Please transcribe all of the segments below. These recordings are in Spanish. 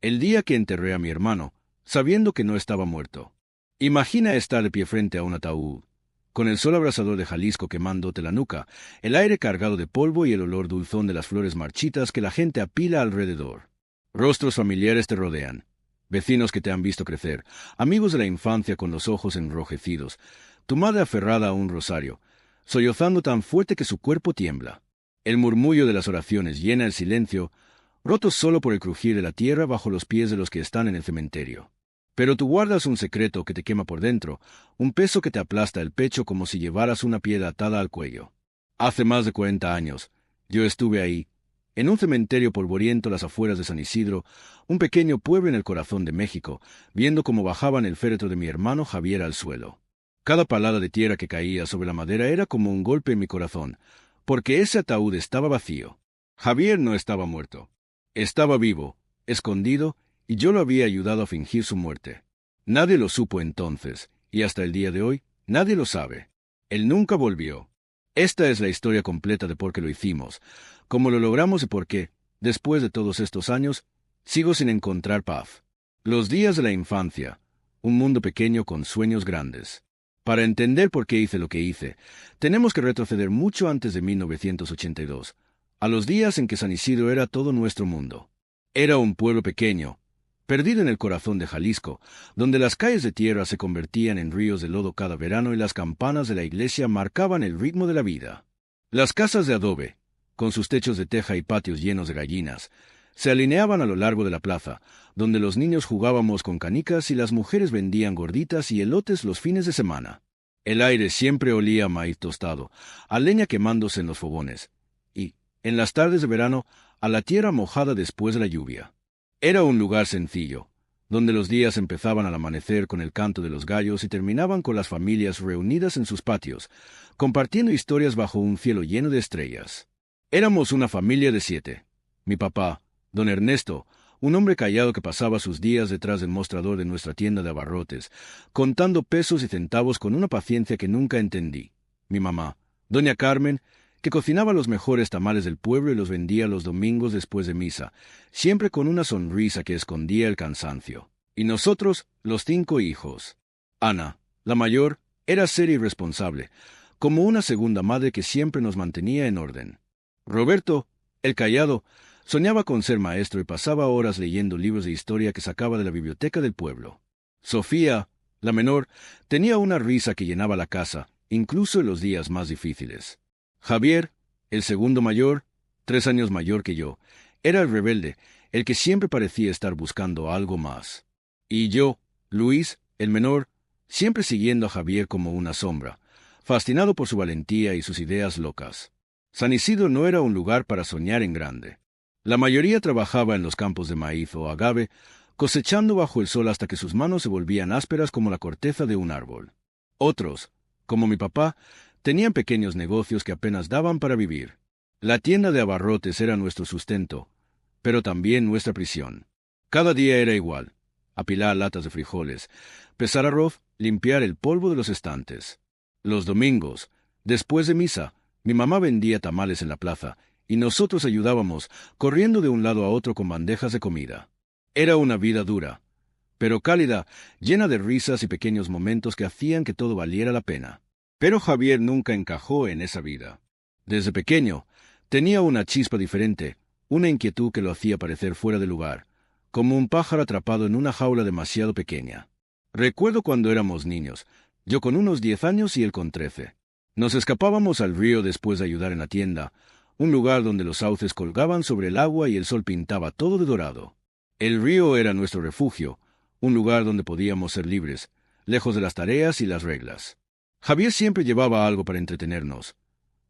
El día que enterré a mi hermano, sabiendo que no estaba muerto. Imagina estar de pie frente a un ataúd, con el sol abrasador de Jalisco quemándote la nuca, el aire cargado de polvo y el olor dulzón de las flores marchitas que la gente apila alrededor. Rostros familiares te rodean, vecinos que te han visto crecer, amigos de la infancia con los ojos enrojecidos, tu madre aferrada a un rosario, sollozando tan fuerte que su cuerpo tiembla. El murmullo de las oraciones llena el silencio, roto solo por el crujir de la tierra bajo los pies de los que están en el cementerio. Pero tú guardas un secreto que te quema por dentro, un peso que te aplasta el pecho como si llevaras una piedra atada al cuello. Hace más de 40 años, yo estuve ahí, en un cementerio polvoriento a las afueras de San Isidro, un pequeño pueblo en el corazón de México, viendo cómo bajaban el féretro de mi hermano Javier al suelo. Cada palada de tierra que caía sobre la madera era como un golpe en mi corazón, porque ese ataúd estaba vacío. Javier no estaba muerto. Estaba vivo, escondido, y yo lo había ayudado a fingir su muerte. Nadie lo supo entonces, y hasta el día de hoy, nadie lo sabe. Él nunca volvió. Esta es la historia completa de por qué lo hicimos, cómo lo logramos y por qué, después de todos estos años, sigo sin encontrar paz. Los días de la infancia, un mundo pequeño con sueños grandes. Para entender por qué hice lo que hice, tenemos que retroceder mucho antes de 1982, a los días en que San Isidro era todo nuestro mundo. Era un pueblo pequeño, perdido en el corazón de Jalisco, donde las calles de tierra se convertían en ríos de lodo cada verano y las campanas de la iglesia marcaban el ritmo de la vida. Las casas de adobe, con sus techos de teja y patios llenos de gallinas, se alineaban a lo largo de la plaza, donde los niños jugábamos con canicas y las mujeres vendían gorditas y elotes los fines de semana. El aire siempre olía a maíz tostado, a leña quemándose en los fogones, y, en las tardes de verano, a la tierra mojada después de la lluvia. Era un lugar sencillo, donde los días empezaban al amanecer con el canto de los gallos y terminaban con las familias reunidas en sus patios, compartiendo historias bajo un cielo lleno de estrellas. Éramos una familia de 7. Mi papá, don Ernesto, un hombre callado que pasaba sus días detrás del mostrador de nuestra tienda de abarrotes, contando pesos y centavos con una paciencia que nunca entendí. Mi mamá, doña Carmen, que cocinaba los mejores tamales del pueblo y los vendía los domingos después de misa, siempre con una sonrisa que escondía el cansancio. Y nosotros, los 5 hijos. Ana, la mayor, era seria y responsable, como una segunda madre que siempre nos mantenía en orden. Roberto, el callado, soñaba con ser maestro y pasaba horas leyendo libros de historia que sacaba de la biblioteca del pueblo. Sofía, la menor, tenía una risa que llenaba la casa, incluso en los días más difíciles. Javier, el segundo mayor, 3 años mayor que yo, era el rebelde, el que siempre parecía estar buscando algo más. Y yo, Luis, el menor, siempre siguiendo a Javier como una sombra, fascinado por su valentía y sus ideas locas. San Isidro no era un lugar para soñar en grande. La mayoría trabajaba en los campos de maíz o agave, cosechando bajo el sol hasta que sus manos se volvían ásperas como la corteza de un árbol. Otros, como mi papá, tenían pequeños negocios que apenas daban para vivir. La tienda de abarrotes era nuestro sustento, pero también nuestra prisión. Cada día era igual: apilar latas de frijoles, pesar arroz, limpiar el polvo de los estantes. Los domingos, después de misa, mi mamá vendía tamales en la plaza, y nosotros ayudábamos, corriendo de un lado a otro con bandejas de comida. Era una vida dura, pero cálida, llena de risas y pequeños momentos que hacían que todo valiera la pena. Pero Javier nunca encajó en esa vida. Desde pequeño, tenía una chispa diferente, una inquietud que lo hacía parecer fuera de lugar, como un pájaro atrapado en una jaula demasiado pequeña. Recuerdo cuando éramos niños, yo con unos 10 años y él con 13. Nos escapábamos al río después de ayudar en la tienda, un lugar donde los sauces colgaban sobre el agua y el sol pintaba todo de dorado. El río era nuestro refugio, un lugar donde podíamos ser libres, lejos de las tareas y las reglas. Javier siempre llevaba algo para entretenernos: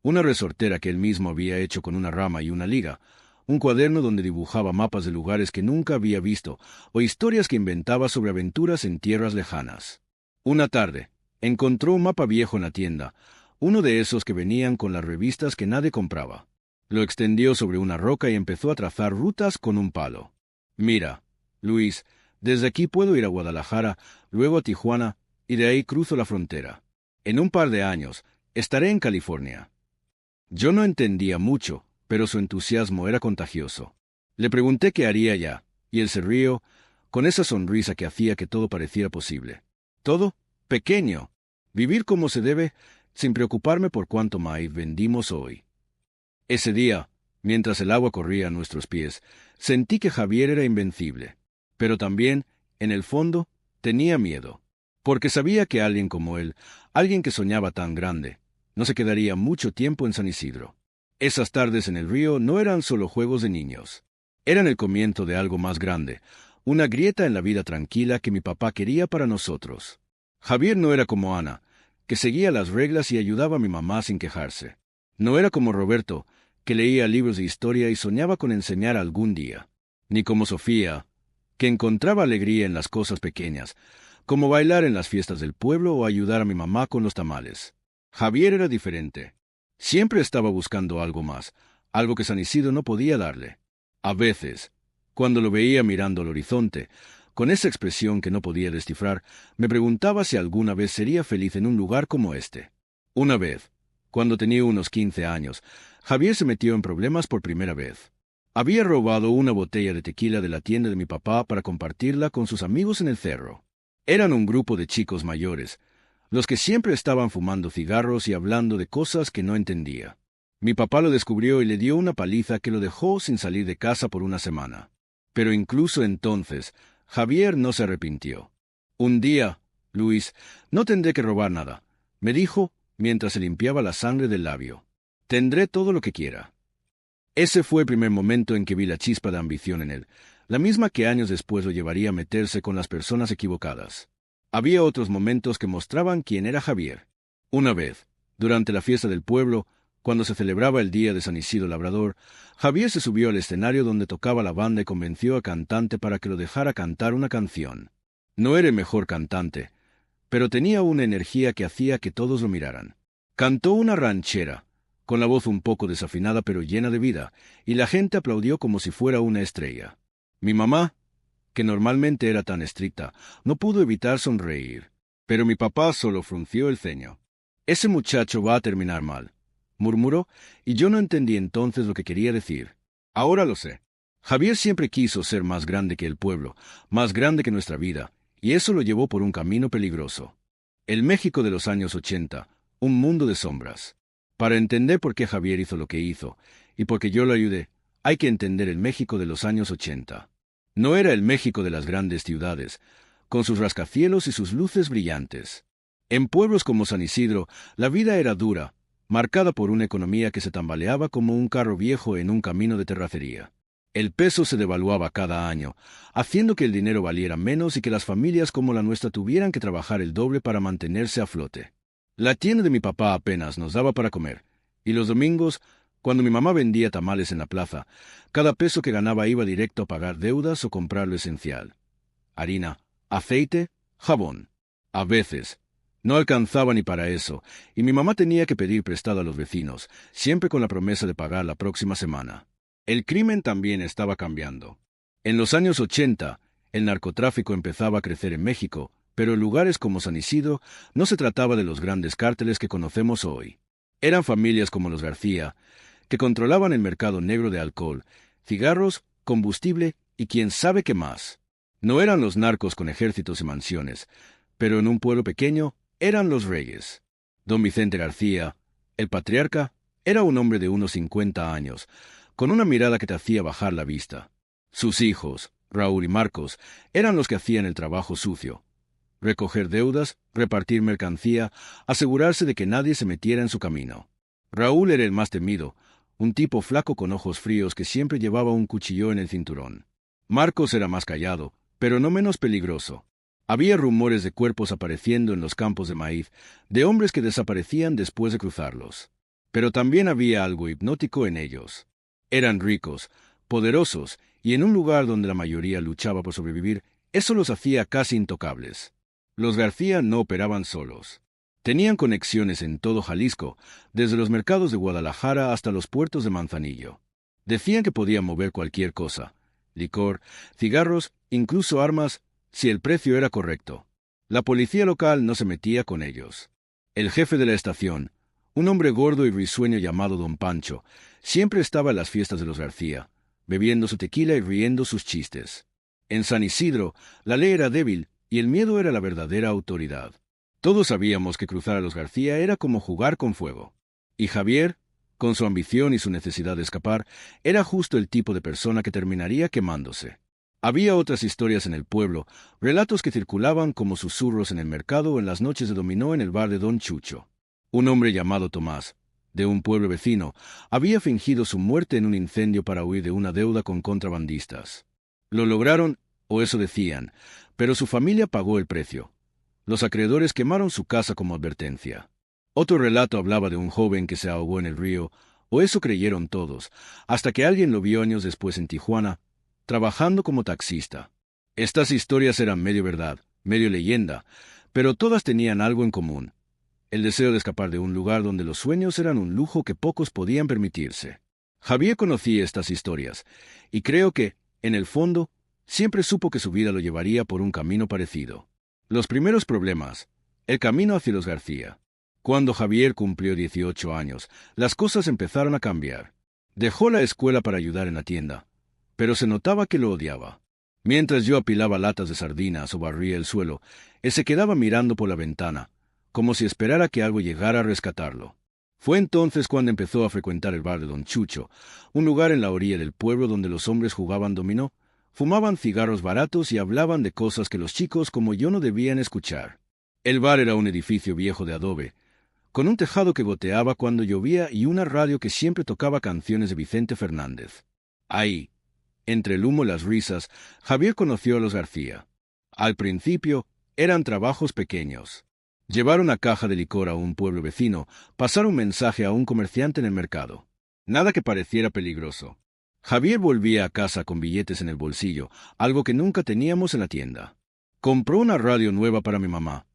una resortera que él mismo había hecho con una rama y una liga, un cuaderno donde dibujaba mapas de lugares que nunca había visto o historias que inventaba sobre aventuras en tierras lejanas. Una tarde, encontró un mapa viejo en la tienda, uno de esos que venían con las revistas que nadie compraba. Lo extendió sobre una roca y empezó a trazar rutas con un palo. «Mira, Luis, desde aquí puedo ir a Guadalajara, luego a Tijuana, y de ahí cruzo la frontera. En un par de años, estaré en California». Yo no entendía mucho, pero su entusiasmo era contagioso. Le pregunté qué haría allá, Y el río, con esa sonrisa que hacía que todo pareciera posible. Todo pequeño. Vivir como se debe, sin preocuparme por cuánto maíz vendimos hoy. Ese día, mientras el agua corría a nuestros pies, sentí que Javier era invencible. Pero también, en el fondo, tenía miedo. Porque sabía que alguien como él, alguien que soñaba tan grande, no se quedaría mucho tiempo en San Isidro. Esas tardes en el río no eran solo juegos de niños. Eran el comienzo de algo más grande, una grieta en la vida tranquila que mi papá quería para nosotros. Javier no era como Ana, que seguía las reglas y ayudaba a mi mamá sin quejarse. No era como Roberto, que leía libros de historia y soñaba con enseñar algún día. Ni como Sofía, que encontraba alegría en las cosas pequeñas, como bailar en las fiestas del pueblo o ayudar a mi mamá con los tamales. Javier era diferente. Siempre estaba buscando algo más, algo que San Isidro no podía darle. A veces, cuando lo veía mirando al horizonte, con esa expresión que no podía descifrar, me preguntaba si alguna vez sería feliz en un lugar como este. Una vez, cuando tenía unos 15 años, Javier se metió en problemas por primera vez. Había robado una botella de tequila de la tienda de mi papá para compartirla con sus amigos en el cerro. Eran un grupo de chicos mayores, los que siempre estaban fumando cigarros y hablando de cosas que no entendía. Mi papá lo descubrió y le dio una paliza que lo dejó sin salir de casa por una semana. Pero incluso entonces, Javier no se arrepintió. Un día, Luis, no tendré que robar nada, me dijo mientras se limpiaba la sangre del labio. Tendré todo lo que quiera. Ese fue el primer momento en que vi la chispa de ambición en él, la misma que años después lo llevaría a meterse con las personas equivocadas. Había otros momentos que mostraban quién era Javier. Una vez, durante la fiesta del pueblo, cuando se celebraba el día de San Isidro Labrador, Javier se subió al escenario donde tocaba la banda y convenció al cantante para que lo dejara cantar una canción. No era el mejor cantante, pero tenía una energía que hacía que todos lo miraran. Cantó una ranchera, con la voz un poco desafinada pero llena de vida, y la gente aplaudió como si fuera una estrella. Mi mamá, que normalmente era tan estricta, no pudo evitar sonreír, pero mi papá solo frunció el ceño. «Ese muchacho va a terminar mal», murmuró, y yo no entendí entonces lo que quería decir. Ahora lo sé. Javier siempre quiso ser más grande que el pueblo, más grande que nuestra vida, y eso lo llevó por un camino peligroso. El México de los años 80, un mundo de sombras. Para entender por qué Javier hizo lo que hizo, y por qué yo lo ayudé, hay que entender el México de los años 80. No era el México de las grandes ciudades, con sus rascacielos y sus luces brillantes. En pueblos como San Isidro, la vida era dura, marcada por una economía que se tambaleaba como un carro viejo en un camino de terracería. El peso se devaluaba cada año, haciendo que el dinero valiera menos y que las familias como la nuestra tuvieran que trabajar el doble para mantenerse a flote. La tienda de mi papá apenas nos daba para comer, y los domingos, cuando mi mamá vendía tamales en la plaza, cada peso que ganaba iba directo a pagar deudas o comprar lo esencial. Harina, aceite, jabón. A veces, no alcanzaba ni para eso, y mi mamá tenía que pedir prestado a los vecinos, siempre con la promesa de pagar la próxima semana. El crimen también estaba cambiando. En los años 80, el narcotráfico empezaba a crecer en México, pero en lugares como San Isidro no se trataba de los grandes cárteles que conocemos hoy. Eran familias como los García, que controlaban el mercado negro de alcohol, cigarros, combustible y quién sabe qué más. No eran los narcos con ejércitos y mansiones, pero en un pueblo pequeño eran los reyes. Don Vicente García, el patriarca, era un hombre de unos 50 años, con una mirada que te hacía bajar la vista. Sus hijos, Raúl y Marcos, eran los que hacían el trabajo sucio. Recoger deudas, repartir mercancía, asegurarse de que nadie se metiera en su camino. Raúl era el más temido, un tipo flaco con ojos fríos que siempre llevaba un cuchillo en el cinturón. Marcos era más callado, pero no menos peligroso. Había rumores de cuerpos apareciendo en los campos de maíz, de hombres que desaparecían después de cruzarlos. Pero también había algo hipnótico en ellos. Eran ricos, poderosos, y en un lugar donde la mayoría luchaba por sobrevivir, eso los hacía casi intocables. Los García no operaban solos. Tenían conexiones en todo Jalisco, desde los mercados de Guadalajara hasta los puertos de Manzanillo. Decían que podían mover cualquier cosa: licor, cigarros, incluso armas, si el precio era correcto. La policía local no se metía con ellos. El jefe de la estación, un hombre gordo y risueño llamado Don Pancho, siempre estaba en las fiestas de los García, bebiendo su tequila y riendo sus chistes. En San Isidro, la ley era débil y el miedo era la verdadera autoridad. Todos sabíamos que cruzar a los García era como jugar con fuego. Y Javier, con su ambición y su necesidad de escapar, era justo el tipo de persona que terminaría quemándose. Había otras historias en el pueblo, relatos que circulaban como susurros en el mercado o en las noches de dominó en el bar de Don Chucho. Un hombre llamado Tomás, de un pueblo vecino, había fingido su muerte en un incendio para huir de una deuda con contrabandistas. Lo lograron, o eso decían, pero su familia pagó el precio. Los acreedores quemaron su casa como advertencia. Otro relato hablaba de un joven que se ahogó en el río, o eso creyeron todos, hasta que alguien lo vio años después en Tijuana, trabajando como taxista. Estas historias eran medio verdad, medio leyenda, pero todas tenían algo en común: el deseo de escapar de un lugar donde los sueños eran un lujo que pocos podían permitirse. Javier conocía estas historias, y creo que, en el fondo, siempre supo que su vida lo llevaría por un camino parecido. Los primeros problemas, el camino hacia los García. Cuando Javier cumplió 18 años, las cosas empezaron a cambiar. Dejó la escuela para ayudar en la tienda, pero se notaba que lo odiaba. Mientras yo apilaba latas de sardinas o barría el suelo, él se quedaba mirando por la ventana, como si esperara que algo llegara a rescatarlo. Fue entonces cuando empezó a frecuentar el bar de Don Chucho, un lugar en la orilla del pueblo donde los hombres jugaban dominó, fumaban cigarros baratos y hablaban de cosas que los chicos como yo no debían escuchar. El bar era un edificio viejo de adobe, con un tejado que goteaba cuando llovía y una radio que siempre tocaba canciones de Vicente Fernández. Ahí, entre el humo y las risas, Javier conoció a los García. Al principio, eran trabajos pequeños. Llevar una caja de licor a un pueblo vecino, pasar un mensaje a un comerciante en el mercado. Nada que pareciera peligroso. Javier volvía a casa con billetes en el bolsillo, algo que nunca teníamos en la tienda. Compró una radio nueva para mi mamá,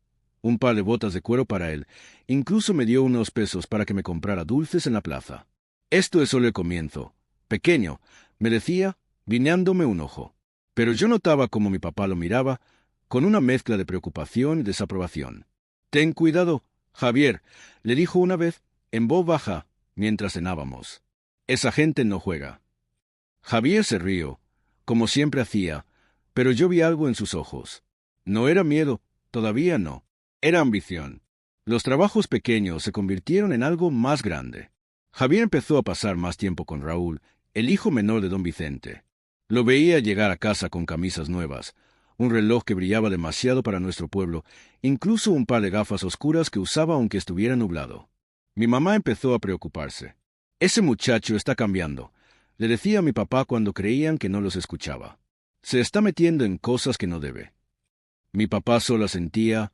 un par de botas de cuero para él, incluso me dio unos pesos para que me comprara dulces en la plaza. Esto es solo el comienzo. Pequeño, me decía, guiñándome un ojo. Pero yo notaba cómo mi papá lo miraba, con una mezcla de preocupación y desaprobación. «Ten cuidado, Javier», le dijo una vez, en voz baja, mientras cenábamos. «Esa gente no juega». Javier se rió, como siempre hacía, pero yo vi algo en sus ojos. No era miedo, todavía no. Era ambición. Los trabajos pequeños se convirtieron en algo más grande. Javier empezó a pasar más tiempo con Raúl, el hijo menor de don Vicente. Lo veía llegar a casa con camisas nuevas, un reloj que brillaba demasiado para nuestro pueblo, incluso un par de gafas oscuras que usaba aunque estuviera nublado. Mi mamá empezó a preocuparse. «Ese muchacho está cambiando», le decía a mi papá cuando creían que no los escuchaba. «Se está metiendo en cosas que no debe». Mi papá solo asentía,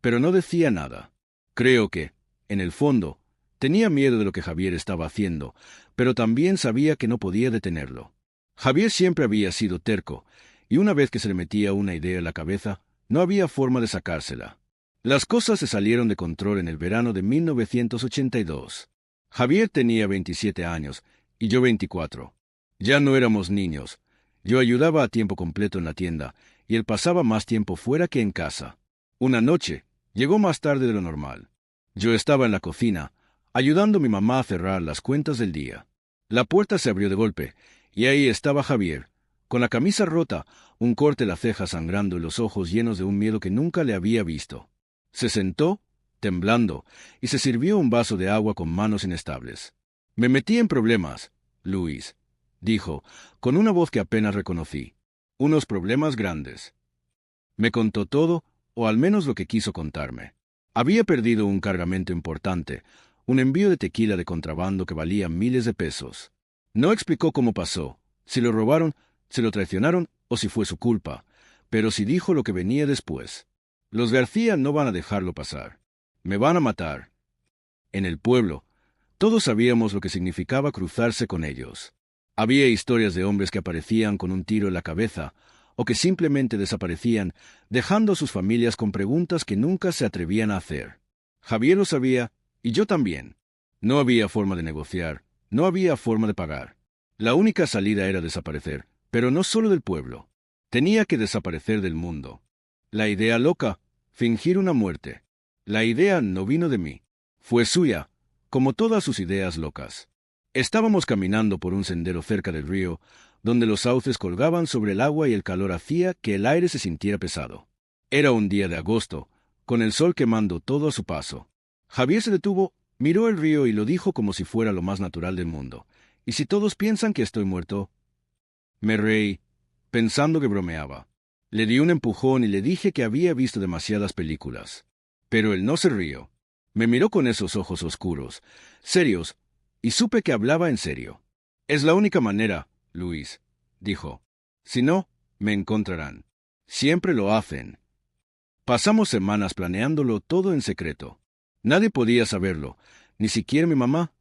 pero no decía nada. Creo que, en el fondo, tenía miedo de lo que Javier estaba haciendo, pero también sabía que no podía detenerlo. Javier siempre había sido terco, y una vez que se le metía una idea en la cabeza, no había forma de sacársela. Las cosas se salieron de control en el verano de 1982. Javier tenía 27 años, y yo 24. Ya no éramos niños. Yo ayudaba a tiempo completo en la tienda, y él pasaba más tiempo fuera que en casa. Una noche, llegó más tarde de lo normal. Yo estaba en la cocina, ayudando a mi mamá a cerrar las cuentas del día. La puerta se abrió de golpe, y ahí estaba Javier, con la camisa rota, un corte en la ceja sangrando y los ojos llenos de un miedo que nunca le había visto. Se sentó, temblando, y se sirvió un vaso de agua con manos inestables. «Me metí en problemas, Luis», dijo, con una voz que apenas reconocí. «Unos problemas grandes». Me contó todo, o al menos lo que quiso contarme. Había perdido un cargamento importante, un envío de tequila de contrabando que valía miles de pesos. No explicó cómo pasó, si lo robaron, si lo traicionaron o si fue su culpa, pero sí dijo lo que venía después. «Los García no van a dejarlo pasar. Me van a matar». En el pueblo, todos sabíamos lo que significaba cruzarse con ellos. Había historias de hombres que aparecían con un tiro en la cabeza, o que simplemente desaparecían, dejando a sus familias con preguntas que nunca se atrevían a hacer. Javier lo sabía, y yo también. No había forma de negociar, no había forma de pagar. La única salida era desaparecer, pero no solo del pueblo. Tenía que desaparecer del mundo. La idea loca, fingir una muerte. La idea no vino de mí. Fue suya, como todas sus ideas locas. Estábamos caminando por un sendero cerca del río, donde los sauces colgaban sobre el agua y el calor hacía que el aire se sintiera pesado. Era un día de agosto, con el sol quemando todo a su paso. Javier se detuvo, miró el río y lo dijo como si fuera lo más natural del mundo. ¿Y si todos piensan que estoy muerto? Me reí, pensando que bromeaba. Le di un empujón y le dije que había visto demasiadas películas. Pero él no se rió. Me miró con esos ojos oscuros, serios, y supe que hablaba en serio. Es la única manera, Luis, dijo. Si no, me encontrarán. Siempre lo hacen. Pasamos semanas planeándolo todo en secreto. Nadie podía saberlo, ni siquiera mi mamá,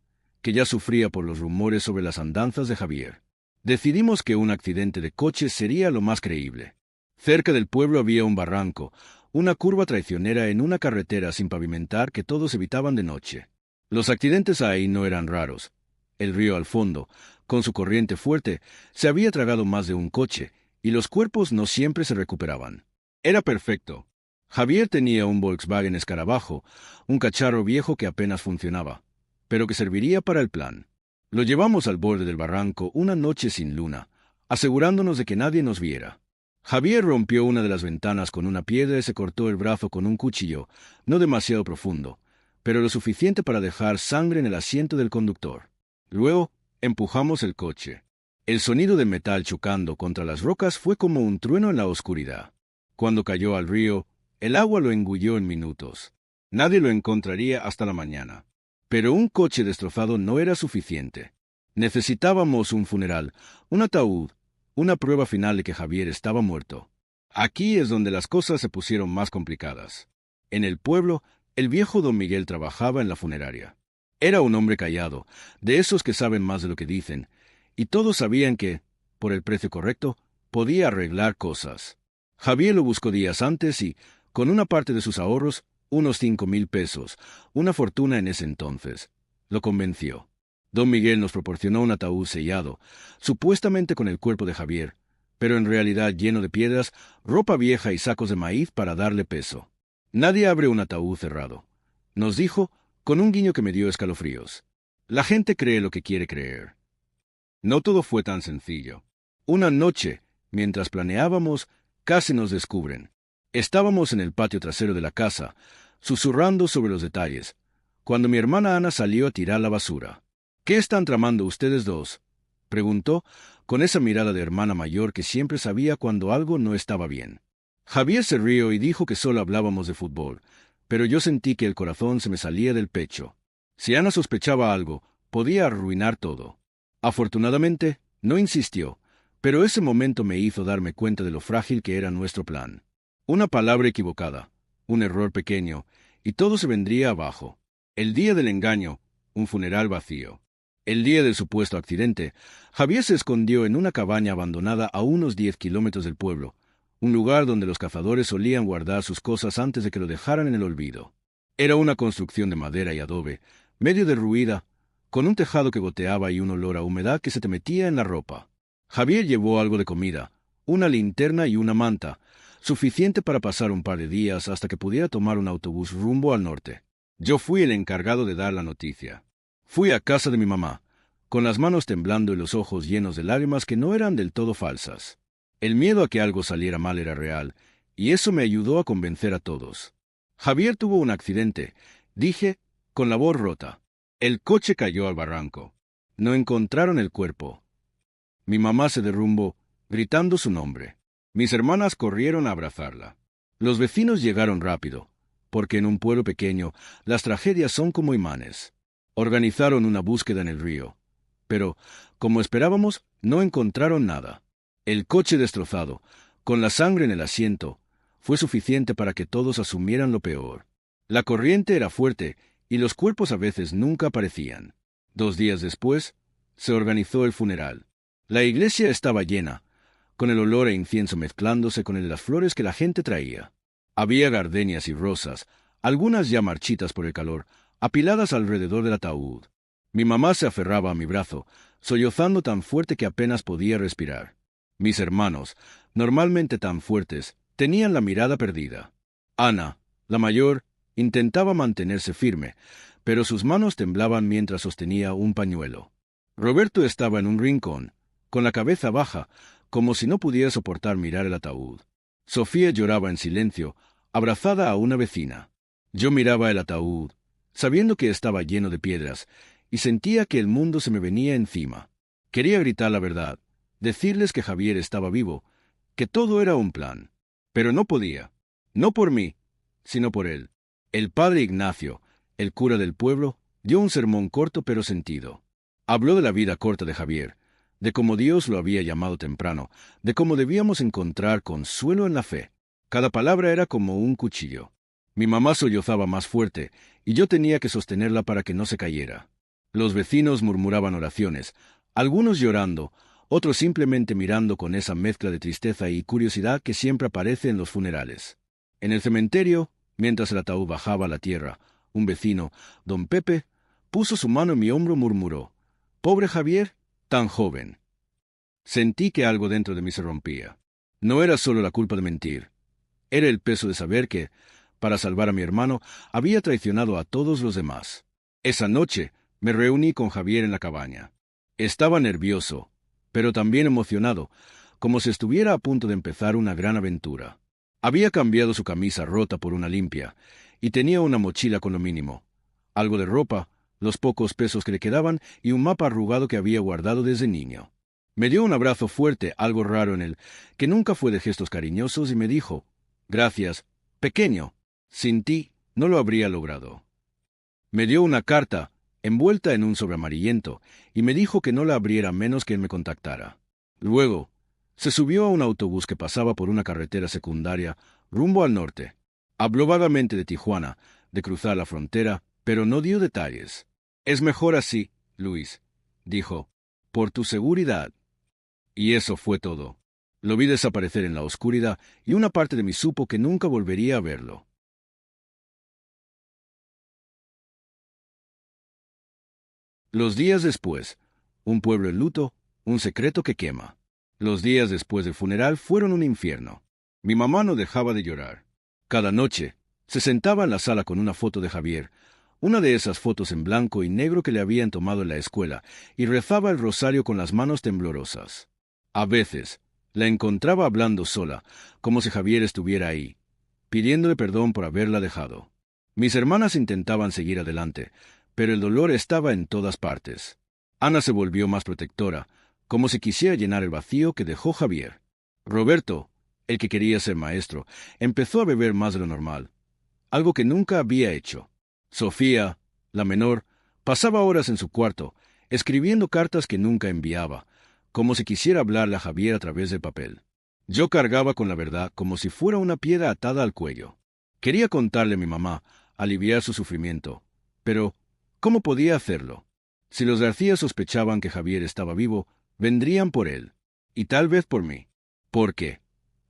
que ya sufría por los rumores sobre las andanzas de Javier. Decidimos que un accidente de coche sería lo más creíble. Cerca del pueblo había un barranco, una curva traicionera en una carretera sin pavimentar que todos evitaban de noche. Los accidentes ahí no eran raros. El río al fondo, con su corriente fuerte, se había tragado más de un coche, y los cuerpos no siempre se recuperaban. Era perfecto. Javier tenía un Volkswagen Escarabajo, un cacharro viejo que apenas funcionaba, pero que serviría para el plan. Lo llevamos al borde del barranco una noche sin luna, asegurándonos de que nadie nos viera. Javier rompió una de las ventanas con una piedra y se cortó el brazo con un cuchillo, no demasiado profundo, pero lo suficiente para dejar sangre en el asiento del conductor. Luego, empujamos el coche. El sonido del metal chocando contra las rocas fue como un trueno en la oscuridad. Cuando cayó al río, el agua lo engulló en minutos. Nadie lo encontraría hasta la mañana. Pero un coche destrozado no era suficiente. Necesitábamos un funeral, un ataúd, una prueba final de que Javier estaba muerto. Aquí es donde las cosas se pusieron más complicadas. En el pueblo, el viejo don Miguel trabajaba en la funeraria. Era un hombre callado, de esos que saben más de lo que dicen, y todos sabían que, por el precio correcto, podía arreglar cosas. Javier lo buscó días antes y, con una parte de sus ahorros, unos 5,000 pesos, una fortuna en ese entonces, lo convenció. Don Miguel nos proporcionó un ataúd sellado, supuestamente con el cuerpo de Javier, pero en realidad lleno de piedras, ropa vieja y sacos de maíz para darle peso. Nadie abre un ataúd cerrado, nos dijo, con un guiño que me dio escalofríos. La gente cree lo que quiere creer. No todo fue tan sencillo. Una noche, mientras planeábamos, casi nos descubren. Estábamos en el patio trasero de la casa, susurrando sobre los detalles, cuando mi hermana Ana salió a tirar la basura. ¿Qué están tramando ustedes dos?, preguntó, con esa mirada de hermana mayor que siempre sabía cuando algo no estaba bien. Javier se rió y dijo que solo hablábamos de fútbol, pero yo sentí que el corazón se me salía del pecho. Si Ana sospechaba algo, podía arruinar todo. Afortunadamente, no insistió, pero ese momento me hizo darme cuenta de lo frágil que era nuestro plan. Una palabra equivocada, un error pequeño, y todo se vendría abajo. El día del engaño, un funeral vacío. El día del supuesto accidente, Javier se escondió en una cabaña abandonada a unos 10 kilómetros del pueblo, un lugar donde los cazadores solían guardar sus cosas antes de que lo dejaran en el olvido. Era una construcción de madera y adobe, medio derruida, con un tejado que goteaba y un olor a humedad que se te metía en la ropa. Javier llevó algo de comida, una linterna y una manta, suficiente para pasar un par de días hasta que pudiera tomar un autobús rumbo al norte. Yo fui el encargado de dar la noticia. Fui a casa de mi mamá, con las manos temblando y los ojos llenos de lágrimas que no eran del todo falsas. El miedo a que algo saliera mal era real, y eso me ayudó a convencer a todos. Javier tuvo un accidente, dije, con la voz rota. El coche cayó al barranco. No encontraron el cuerpo. Mi mamá se derrumbó, gritando su nombre. Mis hermanas corrieron a abrazarla. Los vecinos llegaron rápido, porque en un pueblo pequeño las tragedias son como imanes. Organizaron una búsqueda en el río, pero, como esperábamos, no encontraron nada. El coche destrozado, con la sangre en el asiento, fue suficiente para que todos asumieran lo peor. La corriente era fuerte y los cuerpos a veces nunca aparecían. 2 días después, se organizó el funeral. La iglesia estaba llena, con el olor a incienso mezclándose con el de las flores que la gente traía. Había gardenias y rosas, algunas ya marchitas por el calor, apiladas alrededor del ataúd. Mi mamá se aferraba a mi brazo, sollozando tan fuerte que apenas podía respirar. Mis hermanos, normalmente tan fuertes, tenían la mirada perdida. Ana, la mayor, intentaba mantenerse firme, pero sus manos temblaban mientras sostenía un pañuelo. Roberto estaba en un rincón, con la cabeza baja, como si no pudiera soportar mirar el ataúd. Sofía lloraba en silencio, abrazada a una vecina. Yo miraba el ataúd, sabiendo que estaba lleno de piedras, y sentía que el mundo se me venía encima. Quería gritar la verdad, decirles que Javier estaba vivo, que todo era un plan. Pero no podía. No por mí, sino por él. El padre Ignacio, el cura del pueblo, dio un sermón corto pero sentido. Habló de la vida corta de Javier, de cómo Dios lo había llamado temprano, de cómo debíamos encontrar consuelo en la fe. Cada palabra era como un cuchillo. Mi mamá sollozaba más fuerte, y yo tenía que sostenerla para que no se cayera. Los vecinos murmuraban oraciones, algunos llorando, otros simplemente mirando con esa mezcla de tristeza y curiosidad que siempre aparece en los funerales. En el cementerio, mientras el ataúd bajaba a la tierra, un vecino, don Pepe, puso su mano en mi hombro y murmuró: «Pobre Javier, tan joven». Sentí que algo dentro de mí se rompía. No era solo la culpa de mentir. Era el peso de saber que, para salvar a mi hermano, había traicionado a todos los demás. Esa noche me reuní con Javier en la cabaña. Estaba nervioso, pero también emocionado, como si estuviera a punto de empezar una gran aventura. Había cambiado su camisa rota por una limpia, y tenía una mochila con lo mínimo: algo de ropa, los pocos pesos que le quedaban y un mapa arrugado que había guardado desde niño. Me dio un abrazo fuerte, algo raro en él, que nunca fue de gestos cariñosos, y me dijo: «Gracias, pequeño. Sin ti no lo habría logrado». Me dio una carta, envuelta en un sobre amarillento, y me dijo que no la abriera menos que él me contactara. Luego, se subió a un autobús que pasaba por una carretera secundaria rumbo al norte. Habló vagamente de Tijuana, de cruzar la frontera, pero no dio detalles. «Es mejor así, Luis», dijo, «por tu seguridad». Y eso fue todo. Lo vi desaparecer en la oscuridad, y una parte de mí supo que nunca volvería a verlo. Los días después, un pueblo en luto, un secreto que quema. Los días después del funeral fueron un infierno. Mi mamá no dejaba de llorar. Cada noche, se sentaba en la sala con una foto de Javier, una de esas fotos en blanco y negro que le habían tomado en la escuela, y rezaba el rosario con las manos temblorosas. A veces, la encontraba hablando sola, como si Javier estuviera ahí, pidiéndole perdón por haberla dejado. Mis hermanas intentaban seguir adelante, pero el dolor estaba en todas partes. Ana se volvió más protectora, como si quisiera llenar el vacío que dejó Javier. Roberto, el que quería ser maestro, empezó a beber más de lo normal, algo que nunca había hecho. Sofía, la menor, pasaba horas en su cuarto, escribiendo cartas que nunca enviaba, como si quisiera hablarle a Javier a través del papel. Yo cargaba con la verdad como si fuera una piedra atada al cuello. Quería contarle a mi mamá, aliviar su sufrimiento, pero ¿cómo podía hacerlo? Si los García sospechaban que Javier estaba vivo, vendrían por él, y tal vez por mí. Porque,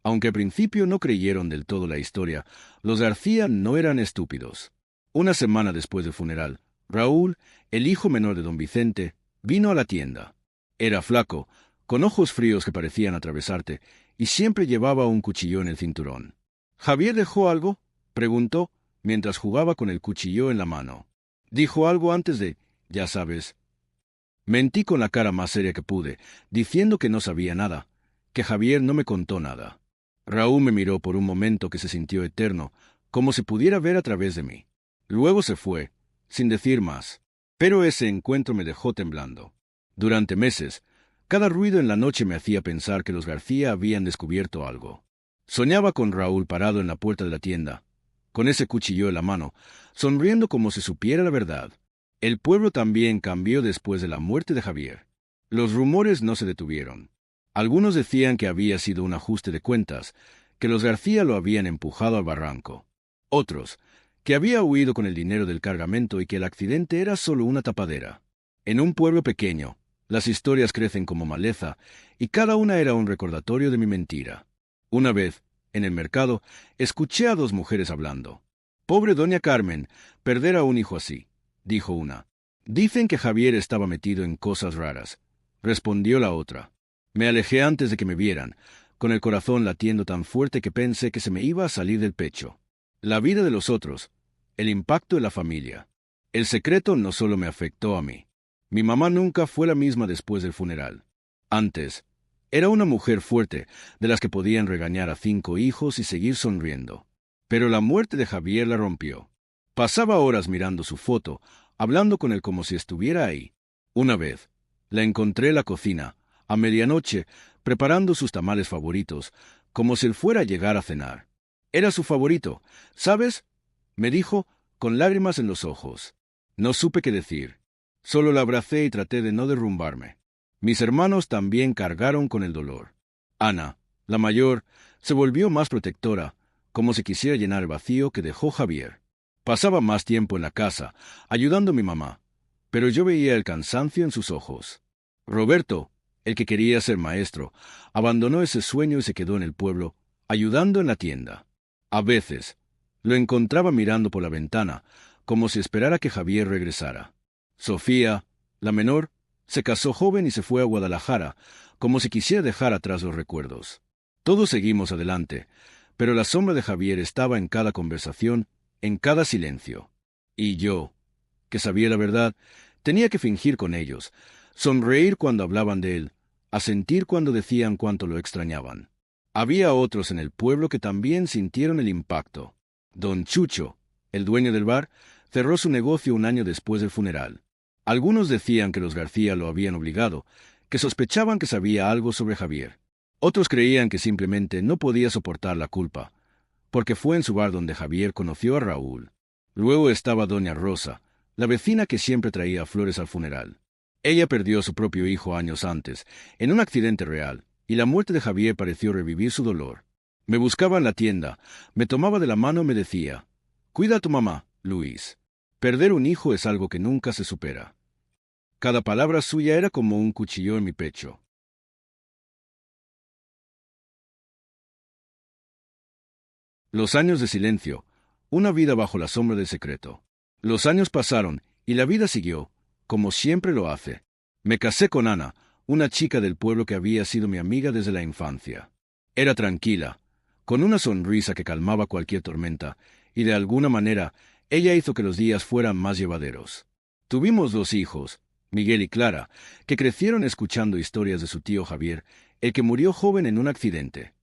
aunque al principio no creyeron del todo la historia, los García no eran estúpidos. Una semana después del funeral, Raúl, el hijo menor de don Vicente, vino a la tienda. Era flaco, con ojos fríos que parecían atravesarte, y siempre llevaba un cuchillo en el cinturón. «¿Javier dejó algo?», preguntó, mientras jugaba con el cuchillo en la mano. «Dijo algo antes de, ya sabes». Mentí con la cara más seria que pude, diciendo que no sabía nada, que Javier no me contó nada. Raúl me miró por un momento que se sintió eterno, como si pudiera ver a través de mí. Luego se fue, sin decir más. Pero ese encuentro me dejó temblando. Durante meses, cada ruido en la noche me hacía pensar que los García habían descubierto algo. Soñaba con Raúl parado en la puerta de la tienda, con ese cuchillo en la mano, sonriendo como si supiera la verdad. El pueblo también cambió después de la muerte de Javier. Los rumores no se detuvieron. Algunos decían que había sido un ajuste de cuentas, que los García lo habían empujado al barranco. Otros, que había huido con el dinero del cargamento y que el accidente era solo una tapadera. En un pueblo pequeño, las historias crecen como maleza, y cada una era un recordatorio de mi mentira. Una vez, en el mercado, escuché a dos mujeres hablando. «Pobre doña Carmen, perder a un hijo así», dijo una. «Dicen que Javier estaba metido en cosas raras», respondió la otra. Me alejé antes de que me vieran, con el corazón latiendo tan fuerte que pensé que se me iba a salir del pecho. La vida de los otros, el impacto de la familia. El secreto no solo me afectó a mí. Mi mamá nunca fue la misma después del funeral. Antes, era una mujer fuerte, de las que podían regañar a 5 hijos y seguir sonriendo. Pero la muerte de Javier la rompió. Pasaba horas mirando su foto, hablando con él como si estuviera ahí. Una vez, la encontré en la cocina, a medianoche, preparando sus tamales favoritos, como si él fuera a llegar a cenar. Era su favorito, ¿sabes? Me dijo, con lágrimas en los ojos. No supe qué decir. Solo la abracé y traté de no derrumbarme. Mis hermanos también cargaron con el dolor. Ana, la mayor, se volvió más protectora, como si quisiera llenar el vacío que dejó Javier. Pasaba más tiempo en la casa, ayudando a mi mamá, pero yo veía el cansancio en sus ojos. Roberto, el que quería ser maestro, abandonó ese sueño y se quedó en el pueblo, ayudando en la tienda. A veces, lo encontraba mirando por la ventana, como si esperara que Javier regresara. Sofía, la menor, se casó joven y se fue a Guadalajara, como si quisiera dejar atrás los recuerdos. Todos seguimos adelante, pero la sombra de Javier estaba en cada conversación, en cada silencio. Y yo, que sabía la verdad, tenía que fingir con ellos, sonreír cuando hablaban de él, asentir cuando decían cuánto lo extrañaban. Había otros en el pueblo que también sintieron el impacto. Don Chucho, el dueño del bar, cerró su negocio un año después del funeral. Algunos decían que los García lo habían obligado, que sospechaban que sabía algo sobre Javier. Otros creían que simplemente no podía soportar la culpa, porque fue en su bar donde Javier conoció a Raúl. Luego estaba doña Rosa, la vecina que siempre traía flores al funeral. Ella perdió a su propio hijo años antes, en un accidente real, y la muerte de Javier pareció revivir su dolor. Me buscaba en la tienda, me tomaba de la mano y me decía, «Cuida a tu mamá, Luis. Perder un hijo es algo que nunca se supera». Cada palabra suya era como un cuchillo en mi pecho. Los años de silencio, una vida bajo la sombra del secreto. Los años pasaron, y la vida siguió, como siempre lo hace. Me casé con Ana, una chica del pueblo que había sido mi amiga desde la infancia. Era tranquila, con una sonrisa que calmaba cualquier tormenta, y de alguna manera, ella hizo que los días fueran más llevaderos. Tuvimos 2 hijos, Miguel y Clara, que crecieron escuchando historias de su tío Javier, el que murió joven en un accidente.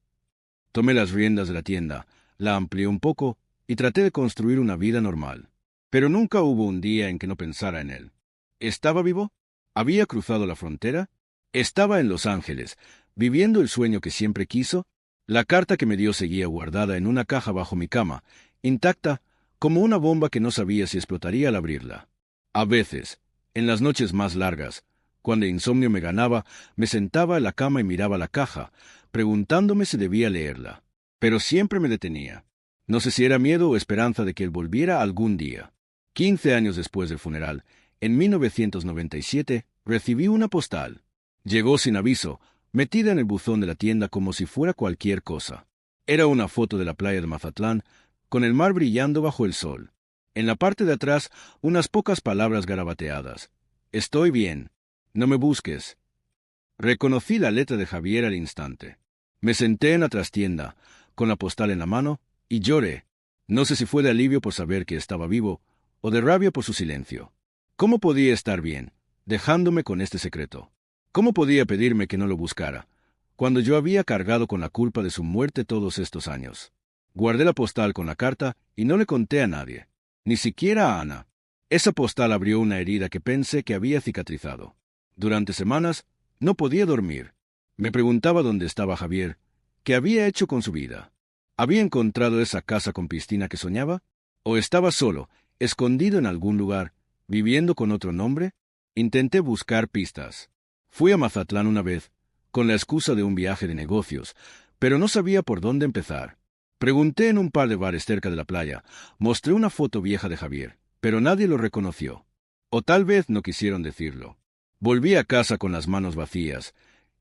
Tomé las riendas de la tienda, la amplié un poco y traté de construir una vida normal. Pero nunca hubo un día en que no pensara en él. ¿Estaba vivo? ¿Había cruzado la frontera? ¿Estaba en Los Ángeles, viviendo el sueño que siempre quiso? La carta que me dio seguía guardada en una caja bajo mi cama, intacta, como una bomba que no sabía si explotaría al abrirla. A veces, en las noches más largas, cuando el insomnio me ganaba, me sentaba en la cama y miraba la caja, preguntándome si debía leerla. Pero siempre me detenía. No sé si era miedo o esperanza de que él volviera algún día. 15 años después del funeral, en 1997, recibí una postal. Llegó sin aviso, metida en el buzón de la tienda como si fuera cualquier cosa. Era una foto de la playa de Mazatlán, con el mar brillando bajo el sol. En la parte de atrás, unas pocas palabras garabateadas. «Estoy bien. No me busques». Reconocí la letra de Javier al instante. Me senté en la trastienda, con la postal en la mano, y lloré. No sé si fue de alivio por saber que estaba vivo, o de rabia por su silencio. ¿Cómo podía estar bien, dejándome con este secreto? ¿Cómo podía pedirme que no lo buscara, cuando yo había cargado con la culpa de su muerte todos estos años? Guardé la postal con la carta y no le conté a nadie, ni siquiera a Ana. Esa postal abrió una herida que pensé que había cicatrizado. Durante semanas no podía dormir. Me preguntaba dónde estaba Javier, qué había hecho con su vida. ¿Había encontrado esa casa con piscina que soñaba? ¿O estaba solo, escondido en algún lugar, viviendo con otro nombre? Intenté buscar pistas. Fui a Mazatlán una vez, con la excusa de un viaje de negocios, pero no sabía por dónde empezar. Pregunté en un par de bares cerca de la playa, mostré una foto vieja de Javier, pero nadie lo reconoció. O tal vez no quisieron decirlo. Volví a casa con las manos vacías,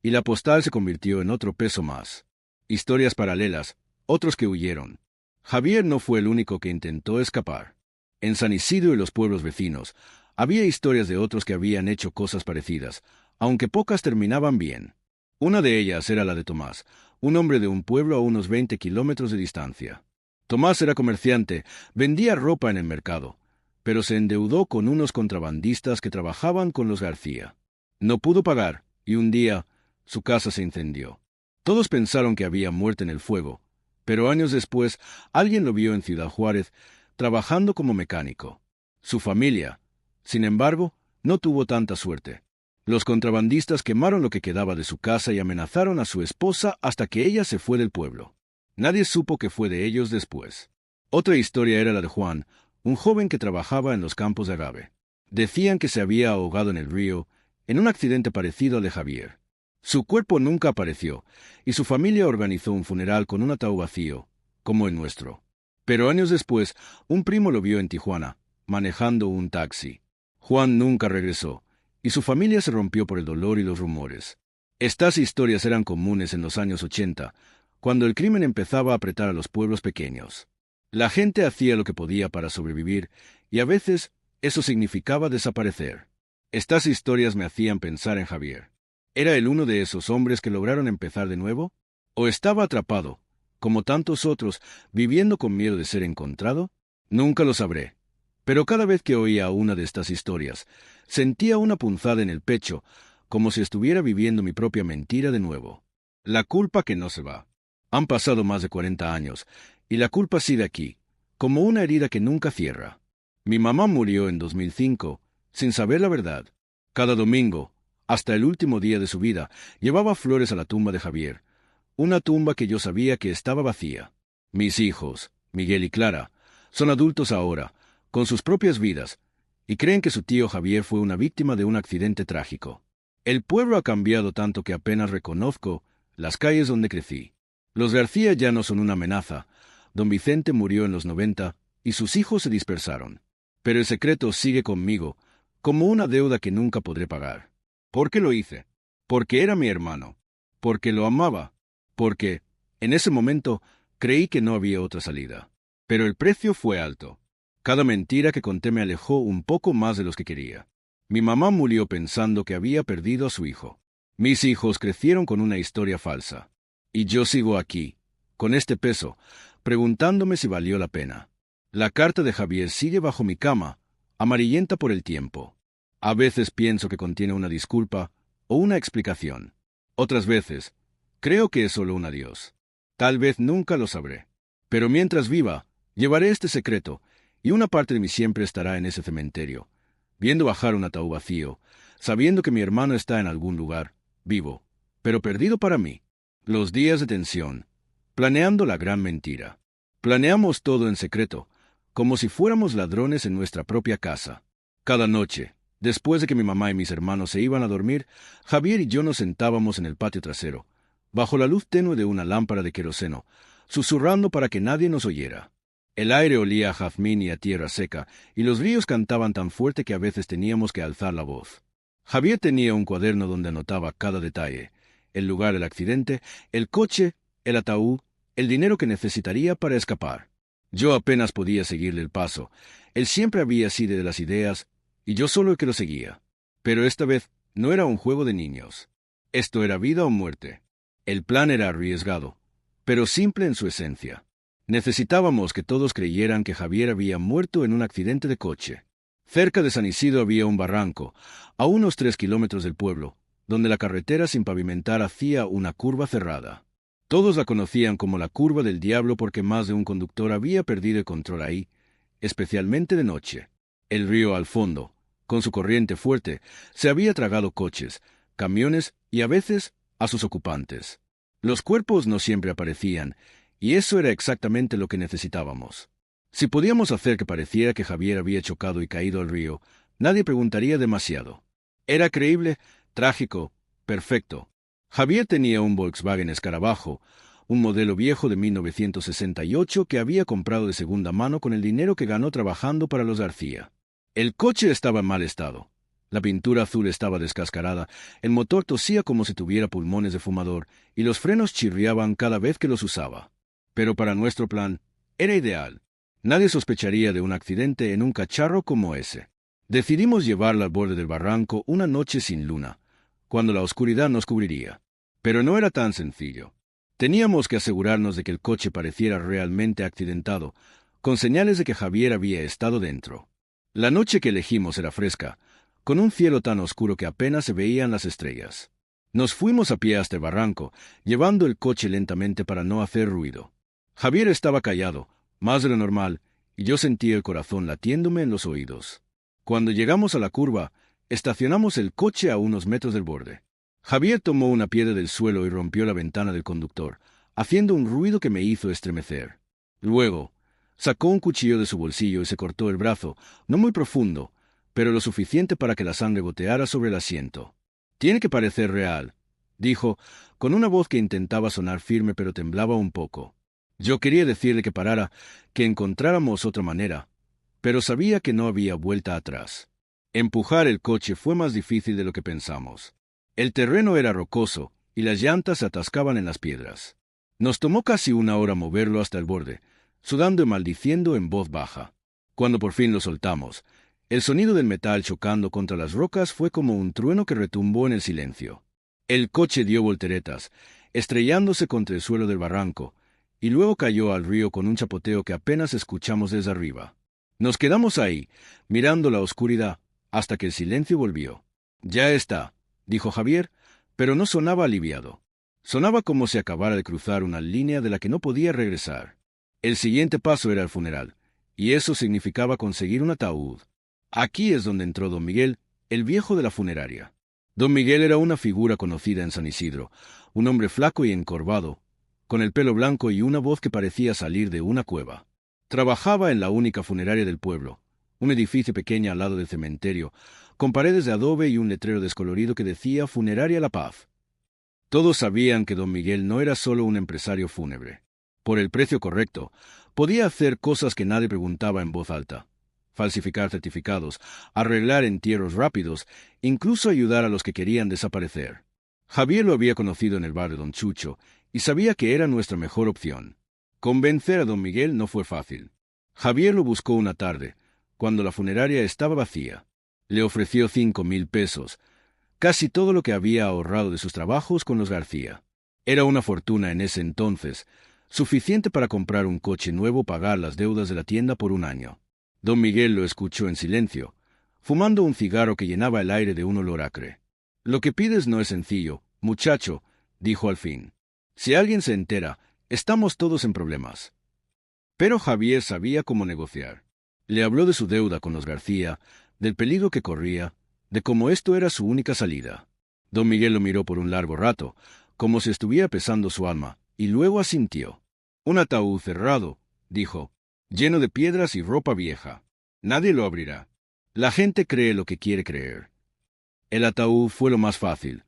y la postal se convirtió en otro peso más. Historias paralelas, otros que huyeron. Javier no fue el único que intentó escapar. En San Isidro y los pueblos vecinos, había historias de otros que habían hecho cosas parecidas, aunque pocas terminaban bien. Una de ellas era la de Tomás, un hombre de un pueblo a unos 20 kilómetros de distancia. Tomás era comerciante, vendía ropa en el mercado, pero se endeudó con unos contrabandistas que trabajaban con los García. No pudo pagar, y un día Su casa se incendió. Todos pensaron que había muerte en el fuego, pero años después alguien lo vio en Ciudad Juárez trabajando como mecánico. Su familia, sin embargo, no tuvo tanta suerte. Los contrabandistas quemaron lo que quedaba de su casa y amenazaron a su esposa hasta que ella se fue del pueblo. Nadie supo qué fue de ellos después. Otra historia era la de Juan, un joven que trabajaba en los campos de agave. Decían que se había ahogado en el río, en un accidente parecido al de Javier. Su cuerpo nunca apareció, y su familia organizó un funeral con un ataúd vacío, como el nuestro. Pero años después, un primo lo vio en Tijuana, manejando un taxi. Juan nunca regresó, y su familia se rompió por el dolor y los rumores. Estas historias eran comunes en los años 80, cuando el crimen empezaba a apretar a los pueblos pequeños. La gente hacía lo que podía para sobrevivir, y a veces eso significaba desaparecer. Estas historias me hacían pensar en Javier. ¿Era él uno de esos hombres que lograron empezar de nuevo? ¿O estaba atrapado, como tantos otros, viviendo con miedo de ser encontrado? Nunca lo sabré. Pero cada vez que oía una de estas historias, sentía una punzada en el pecho, como si estuviera viviendo mi propia mentira de nuevo. La culpa que no se va. Han pasado más de 40 años, y la culpa sigue aquí, como una herida que nunca cierra. Mi mamá murió en 2005, sin saber la verdad. Cada domingo, hasta el último día de su vida, llevaba flores a la tumba de Javier, una tumba que yo sabía que estaba vacía. Mis hijos, Miguel y Clara, son adultos ahora, con sus propias vidas, y creen que su tío Javier fue una víctima de un accidente trágico. El pueblo ha cambiado tanto que apenas reconozco las calles donde crecí. Los García ya no son una amenaza. Don Vicente murió en los 90 y sus hijos se dispersaron. Pero el secreto sigue conmigo, como una deuda que nunca podré pagar. ¿Por qué lo hice? Porque era mi hermano. Porque lo amaba. Porque, en ese momento, creí que no había otra salida. Pero el precio fue alto. Cada mentira que conté me alejó un poco más de los que quería. Mi mamá murió pensando que había perdido a su hijo. Mis hijos crecieron con una historia falsa. Y yo sigo aquí, con este peso, preguntándome si valió la pena. La carta de Javier sigue bajo mi cama, amarillenta por el tiempo. A veces pienso que contiene una disculpa o una explicación. Otras veces, creo que es solo un adiós. Tal vez nunca lo sabré. Pero mientras viva, llevaré este secreto, y una parte de mí siempre estará en ese cementerio, viendo bajar un ataúd vacío, sabiendo que mi hermano está en algún lugar, vivo, pero perdido para mí. Los días de tensión, planeando la gran mentira. Planeamos todo en secreto, como si fuéramos ladrones en nuestra propia casa. Cada noche, después de que mi mamá y mis hermanos se iban a dormir, Javier y yo nos sentábamos en el patio trasero, bajo la luz tenue de una lámpara de queroseno, susurrando para que nadie nos oyera. El aire olía a jazmín y a tierra seca, y los ríos cantaban tan fuerte que a veces teníamos que alzar la voz. Javier tenía un cuaderno donde anotaba cada detalle: el lugar del accidente, el coche, el ataúd, el dinero que necesitaría para escapar. Yo apenas podía seguirle el paso. Él siempre había sido de las ideas, y yo solo el que lo seguía. Pero esta vez no era un juego de niños. Esto era vida o muerte. El plan era arriesgado, pero simple en su esencia. Necesitábamos que todos creyeran que Javier había muerto en un accidente de coche. Cerca de San Isidro había un barranco, a unos 3 kilómetros del pueblo, donde la carretera sin pavimentar hacía una curva cerrada. Todos la conocían como la curva del diablo porque más de un conductor había perdido el control ahí, especialmente de noche. El río al fondo, con su corriente fuerte, se había tragado coches, camiones y a veces a sus ocupantes. Los cuerpos no siempre aparecían, y eso era exactamente lo que necesitábamos. Si podíamos hacer que pareciera que Javier había chocado y caído al río, nadie preguntaría demasiado. Era creíble, trágico, perfecto. Javier tenía un Volkswagen Escarabajo, un modelo viejo de 1968 que había comprado de segunda mano con el dinero que ganó trabajando para los García. El coche estaba en mal estado. La pintura azul estaba descascarada, el motor tosía como si tuviera pulmones de fumador, y los frenos chirriaban cada vez que los usaba. Pero para nuestro plan, era ideal. Nadie sospecharía de un accidente en un cacharro como ese. Decidimos llevarla al borde del barranco una noche sin luna, cuando la oscuridad nos cubriría. Pero no era tan sencillo. Teníamos que asegurarnos de que el coche pareciera realmente accidentado, con señales de que Javier había estado dentro. La noche que elegimos era fresca, con un cielo tan oscuro que apenas se veían las estrellas. Nos fuimos a pie hasta el barranco, llevando el coche lentamente para no hacer ruido. Javier estaba callado, más de lo normal, y yo sentía el corazón latiéndome en los oídos. Cuando llegamos a la curva, estacionamos el coche a unos metros del borde. Javier tomó una piedra del suelo y rompió la ventana del conductor, haciendo un ruido que me hizo estremecer. Luego, sacó un cuchillo de su bolsillo y se cortó el brazo, no muy profundo, pero lo suficiente para que la sangre goteara sobre el asiento. «Tiene que parecer real», dijo, con una voz que intentaba sonar firme pero temblaba un poco. Yo quería decirle que parara, que encontráramos otra manera, pero sabía que no había vuelta atrás. Empujar el coche fue más difícil de lo que pensamos. El terreno era rocoso y las llantas se atascaban en las piedras. Nos tomó casi una hora moverlo hasta el borde, sudando y maldiciendo en voz baja. Cuando por fin lo soltamos, el sonido del metal chocando contra las rocas fue como un trueno que retumbó en el silencio. El coche dio volteretas, estrellándose contra el suelo del barranco, y luego cayó al río con un chapoteo que apenas escuchamos desde arriba. Nos quedamos ahí, mirando la oscuridad, hasta que el silencio volvió. «Ya está», dijo Javier, pero no sonaba aliviado. Sonaba como si acabara de cruzar una línea de la que no podía regresar. El siguiente paso era el funeral, y eso significaba conseguir un ataúd. Aquí es donde entró don Miguel, el viejo de la funeraria. Don Miguel era una figura conocida en San Isidro, un hombre flaco y encorvado, con el pelo blanco y una voz que parecía salir de una cueva. Trabajaba en la única funeraria del pueblo, un edificio pequeño al lado del cementerio, con paredes de adobe y un letrero descolorido que decía Funeraria La Paz. Todos sabían que don Miguel no era solo un empresario fúnebre. Por el precio correcto, podía hacer cosas que nadie preguntaba en voz alta. Falsificar certificados, arreglar entierros rápidos, incluso ayudar a los que querían desaparecer. Javier lo había conocido en el barrio Don Chucho y sabía que era nuestra mejor opción. Convencer a don Miguel no fue fácil. Javier lo buscó una tarde, cuando la funeraria estaba vacía. Le ofreció 5,000 pesos, casi todo lo que había ahorrado de sus trabajos con los García. Era una fortuna en ese entonces, suficiente para comprar un coche nuevo y pagar las deudas de la tienda por un año. Don Miguel lo escuchó en silencio, fumando un cigarro que llenaba el aire de un olor acre. «Lo que pides no es sencillo, muchacho», dijo al fin. «Si alguien se entera, estamos todos en problemas». Pero Javier sabía cómo negociar. Le habló de su deuda con los García, del peligro que corría, de cómo esto era su única salida. Don Miguel lo miró por un largo rato, como si estuviera pesando su alma, y luego asintió. «Un ataúd cerrado», dijo, «lleno de piedras y ropa vieja. Nadie lo abrirá. La gente cree lo que quiere creer». El ataúd fue lo más fácil,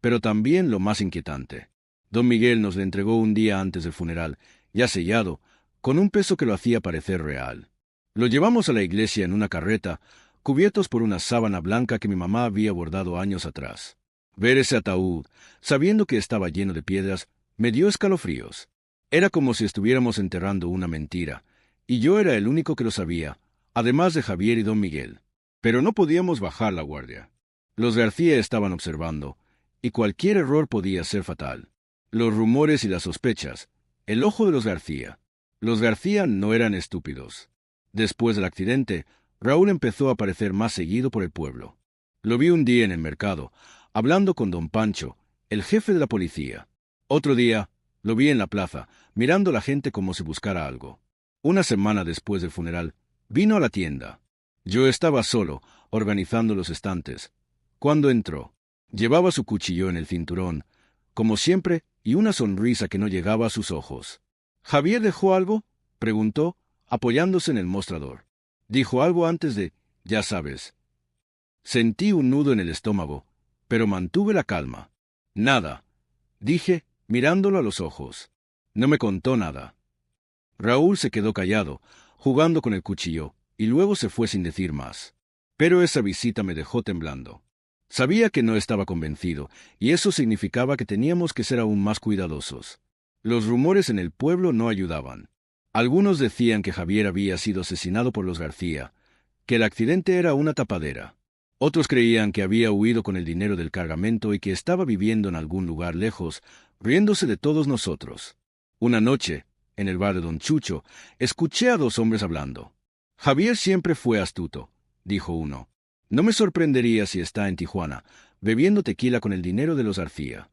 pero también lo más inquietante. Don Miguel nos lo entregó un día antes del funeral, ya sellado, con un peso que lo hacía parecer real. Lo llevamos a la iglesia en una carreta, cubiertos por una sábana blanca que mi mamá había bordado años atrás. Ver ese ataúd, sabiendo que estaba lleno de piedras, me dio escalofríos. Era como si estuviéramos enterrando una mentira, y yo era el único que lo sabía, además de Javier y don Miguel. Pero no podíamos bajar la guardia. Los García estaban observando, y cualquier error podía ser fatal. Los rumores y las sospechas, el ojo de los García. Los García no eran estúpidos. Después del accidente, Raúl empezó a aparecer más seguido por el pueblo. Lo vi un día en el mercado, hablando con don Pancho, el jefe de la policía. Otro día, lo vi en la plaza, mirando a la gente como si buscara algo. Una semana después del funeral, vino a la tienda. Yo estaba solo, organizando los estantes. Cuando entró, llevaba su cuchillo en el cinturón, como siempre, y una sonrisa que no llegaba a sus ojos. «¿Javier dejó algo?», preguntó, apoyándose en el mostrador. «Dijo algo antes de, ya sabes». Sentí un nudo en el estómago, pero mantuve la calma. «Nada», dije, mirándolo a los ojos. No me contó nada. Raúl se quedó callado, jugando con el cuchillo, y luego se fue sin decir más. Pero esa visita me dejó temblando. Sabía que no estaba convencido, y eso significaba que teníamos que ser aún más cuidadosos. Los rumores en el pueblo no ayudaban. Algunos decían que Javier había sido asesinado por los García, que el accidente era una tapadera. Otros creían que había huido con el dinero del cargamento y que estaba viviendo en algún lugar lejos, riéndose de todos nosotros. Una noche, en el bar de Don Chucho, escuché a dos hombres hablando. «Javier siempre fue astuto», dijo uno. «No me sorprendería si está en Tijuana, bebiendo tequila con el dinero de los García.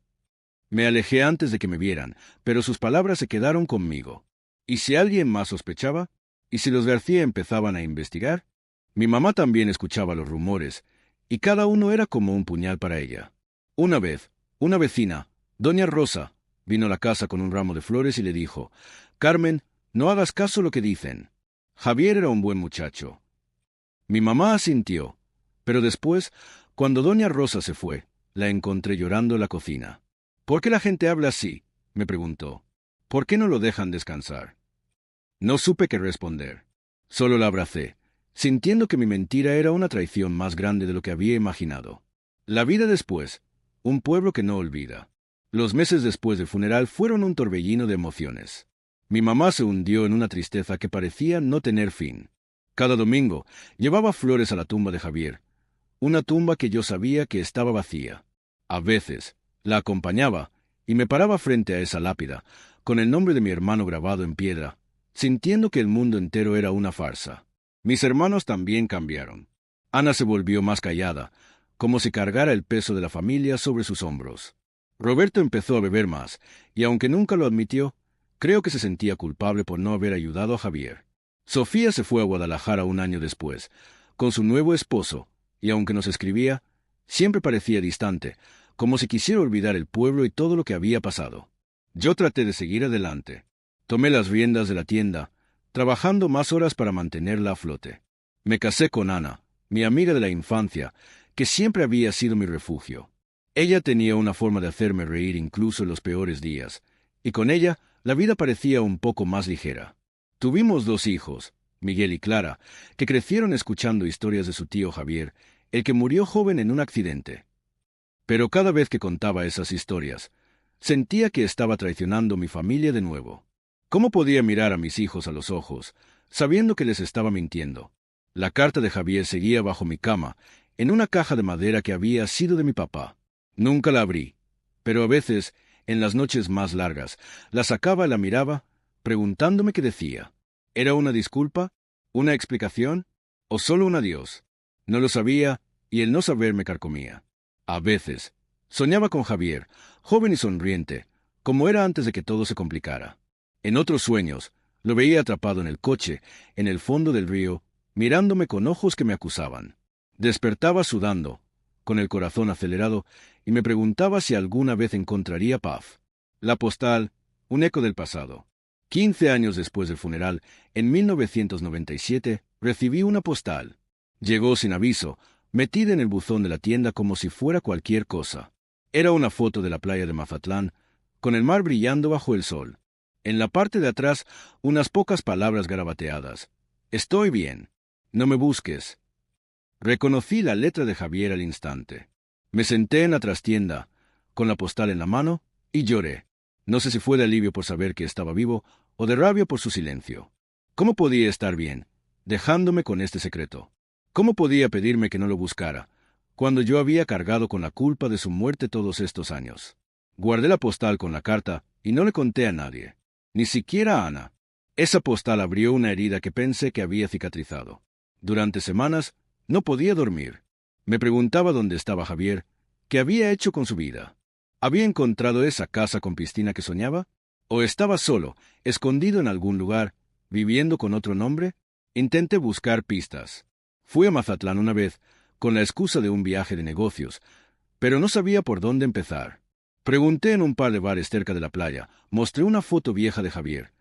Me alejé antes de que me vieran, pero sus palabras se quedaron conmigo. ¿Y si alguien más sospechaba? ¿Y si los García empezaban a investigar? Mi mamá también escuchaba los rumores, y cada uno era como un puñal para ella. Una vez, una vecina, doña Rosa, vino a la casa con un ramo de flores y le dijo: «Carmen, no hagas caso lo que dicen. Javier era un buen muchacho». Mi mamá asintió, pero después, cuando doña Rosa se fue, la encontré llorando en la cocina. «¿Por qué la gente habla así?», me preguntó. «¿Por qué no lo dejan descansar?». No supe qué responder. Solo la abracé, sintiendo que mi mentira era una traición más grande de lo que había imaginado. La vida después, un pueblo que no olvida. Los meses después del funeral fueron un torbellino de emociones. Mi mamá se hundió en una tristeza que parecía no tener fin. Cada domingo llevaba flores a la tumba de Javier, una tumba que yo sabía que estaba vacía. A veces la acompañaba y me paraba frente a esa lápida, con el nombre de mi hermano grabado en piedra, sintiendo que el mundo entero era una farsa. Mis hermanos también cambiaron. Ana se volvió más callada, como si cargara el peso de la familia sobre sus hombros. Roberto empezó a beber más, y aunque nunca lo admitió, creo que se sentía culpable por no haber ayudado a Javier. Sofía se fue a Guadalajara un año después, con su nuevo esposo, y aunque nos escribía, siempre parecía distante, como si quisiera olvidar el pueblo y todo lo que había pasado. Yo traté de seguir adelante. Tomé las riendas de la tienda, trabajando más horas para mantenerla a flote. Me casé con Ana, mi amiga de la infancia, que siempre había sido mi refugio. Ella tenía una forma de hacerme reír incluso en los peores días, y con ella la vida parecía un poco más ligera. Tuvimos 2 hijos, Miguel y Clara, que crecieron escuchando historias de su tío Javier, el que murió joven en un accidente. Pero cada vez que contaba esas historias, sentía que estaba traicionando mi familia de nuevo. ¿Cómo podía mirar a mis hijos a los ojos, sabiendo que les estaba mintiendo? La carta de Javier seguía bajo mi cama, en una caja de madera que había sido de mi papá. Nunca la abrí, pero a veces, en las noches más largas, la sacaba y la miraba, preguntándome qué decía. ¿Era una disculpa? ¿Una explicación? ¿O solo un adiós? No lo sabía, y el no saber me carcomía. A veces, soñaba con Javier, joven y sonriente, como era antes de que todo se complicara. En otros sueños, lo veía atrapado en el coche, en el fondo del río, mirándome con ojos que me acusaban. Despertaba sudando, con el corazón acelerado, y me preguntaba si alguna vez encontraría paz. La postal, un eco del pasado. 15 años después del funeral, en 1997, recibí una postal. Llegó sin aviso, metida en el buzón de la tienda como si fuera cualquier cosa. Era una foto de la playa de Mazatlán, con el mar brillando bajo el sol. En la parte de atrás, unas pocas palabras garabateadas. «Estoy bien. No me busques». Reconocí la letra de Javier al instante. Me senté en la trastienda, con la postal en la mano, y lloré. No sé si fue de alivio por saber que estaba vivo, o de rabia por su silencio. ¿Cómo podía estar bien, dejándome con este secreto? ¿Cómo podía pedirme que no lo buscara, cuando yo había cargado con la culpa de su muerte todos estos años? Guardé la postal con la carta, y no le conté a nadie. Ni siquiera a Ana. Esa postal abrió una herida que pensé que había cicatrizado. Durante semanas no podía dormir. Me preguntaba dónde estaba Javier, qué había hecho con su vida. ¿Había encontrado esa casa con piscina que soñaba? ¿O estaba solo, escondido en algún lugar, viviendo con otro nombre? Intenté buscar pistas. Fui a Mazatlán una vez, con la excusa de un viaje de negocios, pero no sabía por dónde empezar. Pregunté en un par de bares cerca de la playa, mostré una foto vieja de Javier,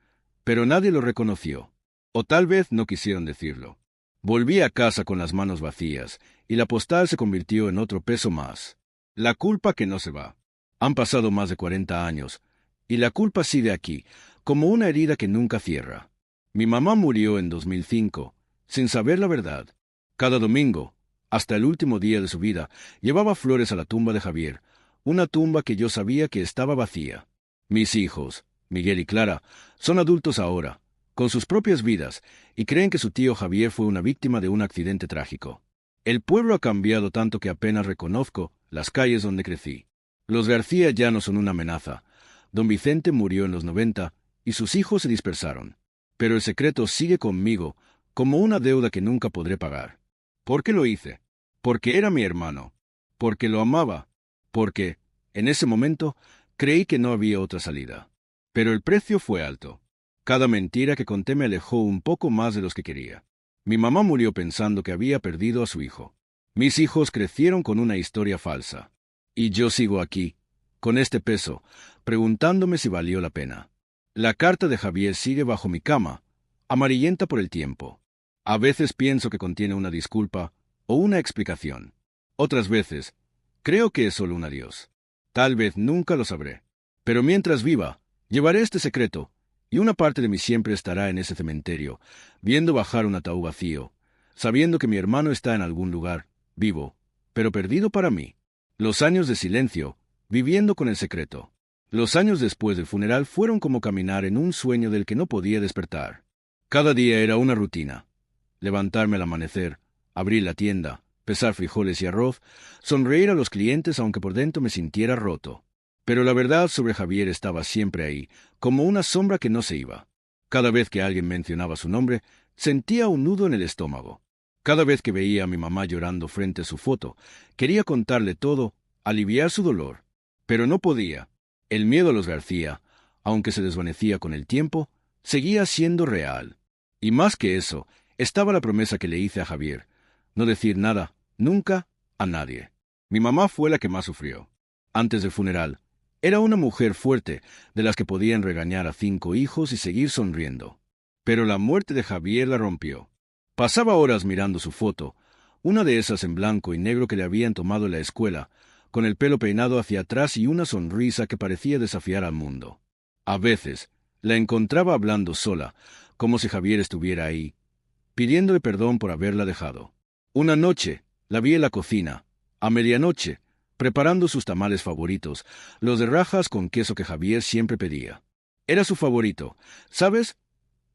pero nadie lo reconoció. O tal vez no quisieron decirlo. Volví a casa con las manos vacías, y la postal se convirtió en otro peso más. La culpa que no se va. Han pasado más de 40 años, y la culpa sigue aquí, como una herida que nunca cierra. Mi mamá murió en 2005, sin saber la verdad. Cada domingo, hasta el último día de su vida, llevaba flores a la tumba de Javier, una tumba que yo sabía que estaba vacía. Mis hijos, Miguel y Clara, son adultos ahora, con sus propias vidas, y creen que su tío Javier fue una víctima de un accidente trágico. El pueblo ha cambiado tanto que apenas reconozco las calles donde crecí. Los García ya no son una amenaza. Don Vicente murió en los 90 y sus hijos se dispersaron. Pero el secreto sigue conmigo como una deuda que nunca podré pagar. ¿Por qué lo hice? Porque era mi hermano. porque lo amaba, porque, en ese momento, creí que no había otra salida. Pero el precio fue alto. Cada mentira que conté me alejó un poco más de los que quería. Mi mamá murió pensando que había perdido a su hijo. Mis hijos crecieron con una historia falsa. Y yo sigo aquí, con este peso, preguntándome si valió la pena. La carta de Javier sigue bajo mi cama, amarillenta por el tiempo. A veces pienso que contiene una disculpa o una explicación. Otras veces, creo que es solo un adiós. Tal vez nunca lo sabré. Pero mientras viva, llevaré este secreto, y una parte de mí siempre estará en ese cementerio, viendo bajar un ataúd vacío, sabiendo que mi hermano está en algún lugar, vivo, pero perdido para mí. Los años de silencio, viviendo con el secreto. Los años después del funeral fueron como caminar en un sueño del que no podía despertar. Cada día era una rutina. Levantarme al amanecer, abrir la tienda, pesar frijoles y arroz, sonreír a los clientes aunque por dentro me sintiera roto. Pero la verdad sobre Javier estaba siempre ahí, como una sombra que no se iba. Cada vez que alguien mencionaba su nombre, sentía un nudo en el estómago. Cada vez que veía a mi mamá llorando frente a su foto, quería contarle todo, aliviar su dolor. Pero no podía. El miedo a los García, aunque se desvanecía con el tiempo, seguía siendo real. Y más que eso, estaba la promesa que le hice a Javier: no decir nada, nunca, a nadie. Mi mamá fue la que más sufrió. Antes del funeral, era una mujer fuerte, de las que podían regañar a 5 hijos y seguir sonriendo. Pero la muerte de Javier la rompió. Pasaba horas mirando su foto, una de esas en blanco y negro que le habían tomado en la escuela, con el pelo peinado hacia atrás y una sonrisa que parecía desafiar al mundo. A veces, la encontraba hablando sola, como si Javier estuviera ahí, pidiéndole perdón por haberla dejado. Una noche, la vi en la cocina, a medianoche, preparando sus tamales favoritos, los de rajas con queso que Javier siempre pedía. Era su favorito, ¿sabes?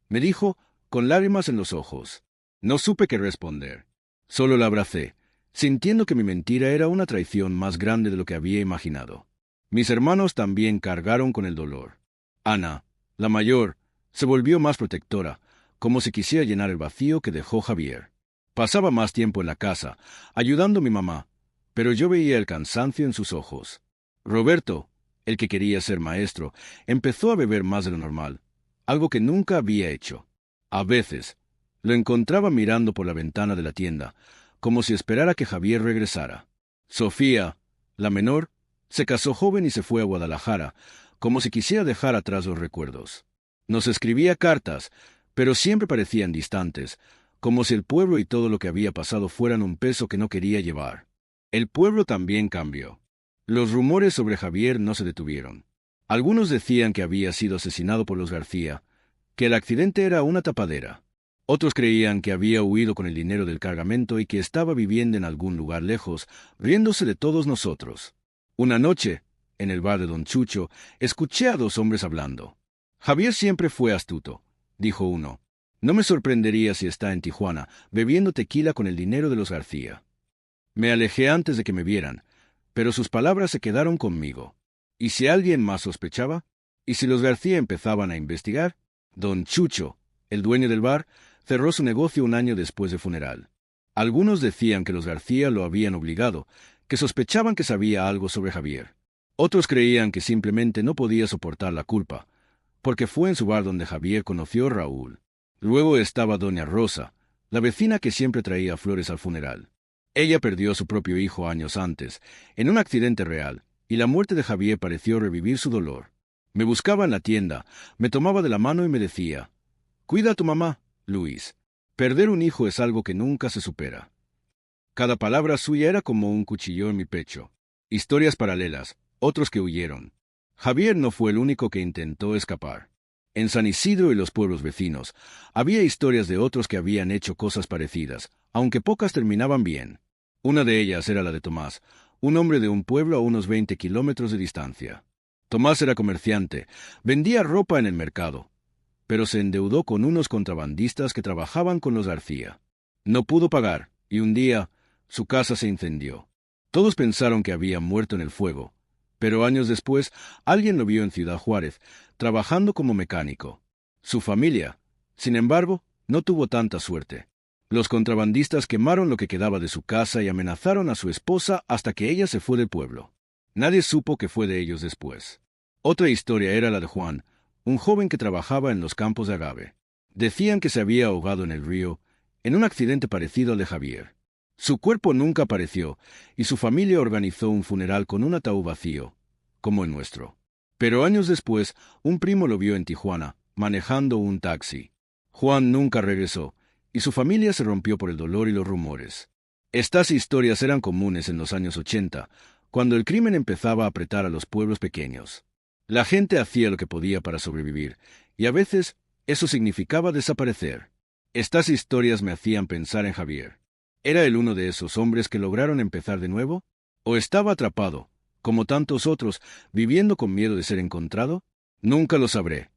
Me dijo, con lágrimas en los ojos. No supe qué responder. Solo la abracé, sintiendo que mi mentira era una traición más grande de lo que había imaginado. Mis hermanos también cargaron con el dolor. Ana, la mayor, se volvió más protectora, como si quisiera llenar el vacío que dejó Javier. Pasaba más tiempo en la casa, ayudando a mi mamá, pero yo veía el cansancio en sus ojos. Roberto, el que quería ser maestro, empezó a beber más de lo normal, algo que nunca había hecho. A veces, lo encontraba mirando por la ventana de la tienda, como si esperara que Javier regresara. Sofía, la menor, se casó joven y se fue a Guadalajara, como si quisiera dejar atrás los recuerdos. Nos escribía cartas, pero siempre parecían distantes, como si el pueblo y todo lo que había pasado fueran un peso que no quería llevar. El pueblo también cambió. Los rumores sobre Javier no se detuvieron. Algunos decían que había sido asesinado por los García, que el accidente era una tapadera. Otros creían que había huido con el dinero del cargamento y que estaba viviendo en algún lugar lejos, riéndose de todos nosotros. Una noche, en el bar de Don Chucho, escuché a 2 hombres hablando. Javier siempre fue astuto, dijo uno. No me sorprendería si está en Tijuana, bebiendo tequila con el dinero de los García. Me alejé antes de que me vieran, pero sus palabras se quedaron conmigo. ¿Y si alguien más sospechaba? ¿Y si los García empezaban a investigar? Don Chucho, el dueño del bar, cerró su negocio un año después del funeral. Algunos decían que los García lo habían obligado, que sospechaban que sabía algo sobre Javier. Otros creían que simplemente no podía soportar la culpa, porque fue en su bar donde Javier conoció a Raúl. Luego estaba doña Rosa, la vecina que siempre traía flores al funeral. Ella perdió a su propio hijo años antes, en un accidente real, y la muerte de Javier pareció revivir su dolor. Me buscaba en la tienda, me tomaba de la mano y me decía: «Cuida a tu mamá, Luis. Perder un hijo es algo que nunca se supera». Cada palabra suya era como un cuchillo en mi pecho. Historias paralelas, otros que huyeron. Javier no fue el único que intentó escapar. En San Isidro y los pueblos vecinos, había historias de otros que habían hecho cosas parecidas, aunque pocas terminaban bien. Una de ellas era la de Tomás, un hombre de un pueblo a unos 20 kilómetros de distancia. Tomás era comerciante, vendía ropa en el mercado, pero se endeudó con unos contrabandistas que trabajaban con los García. No pudo pagar, y un día, su casa se incendió. Todos pensaron que había muerto en el fuego, pero años después, alguien lo vio en Ciudad Juárez, trabajando como mecánico. Su familia, sin embargo, no tuvo tanta suerte. Los contrabandistas quemaron lo que quedaba de su casa y amenazaron a su esposa hasta que ella se fue del pueblo. Nadie supo qué fue de ellos después. Otra historia era la de Juan, un joven que trabajaba en los campos de agave. Decían que se había ahogado en el río, en un accidente parecido al de Javier. Su cuerpo nunca apareció, y su familia organizó un funeral con un ataúd vacío, como el nuestro. Pero años después, un primo lo vio en Tijuana, manejando un taxi. Juan nunca regresó, y su familia se rompió por el dolor y los rumores. Estas historias eran comunes en los años 80, cuando el crimen empezaba a apretar a los pueblos pequeños. La gente hacía lo que podía para sobrevivir, y a veces eso significaba desaparecer. Estas historias me hacían pensar en Javier. ¿Era él uno de esos hombres que lograron empezar de nuevo? ¿O estaba atrapado, como tantos otros, viviendo con miedo de ser encontrado? Nunca lo sabré.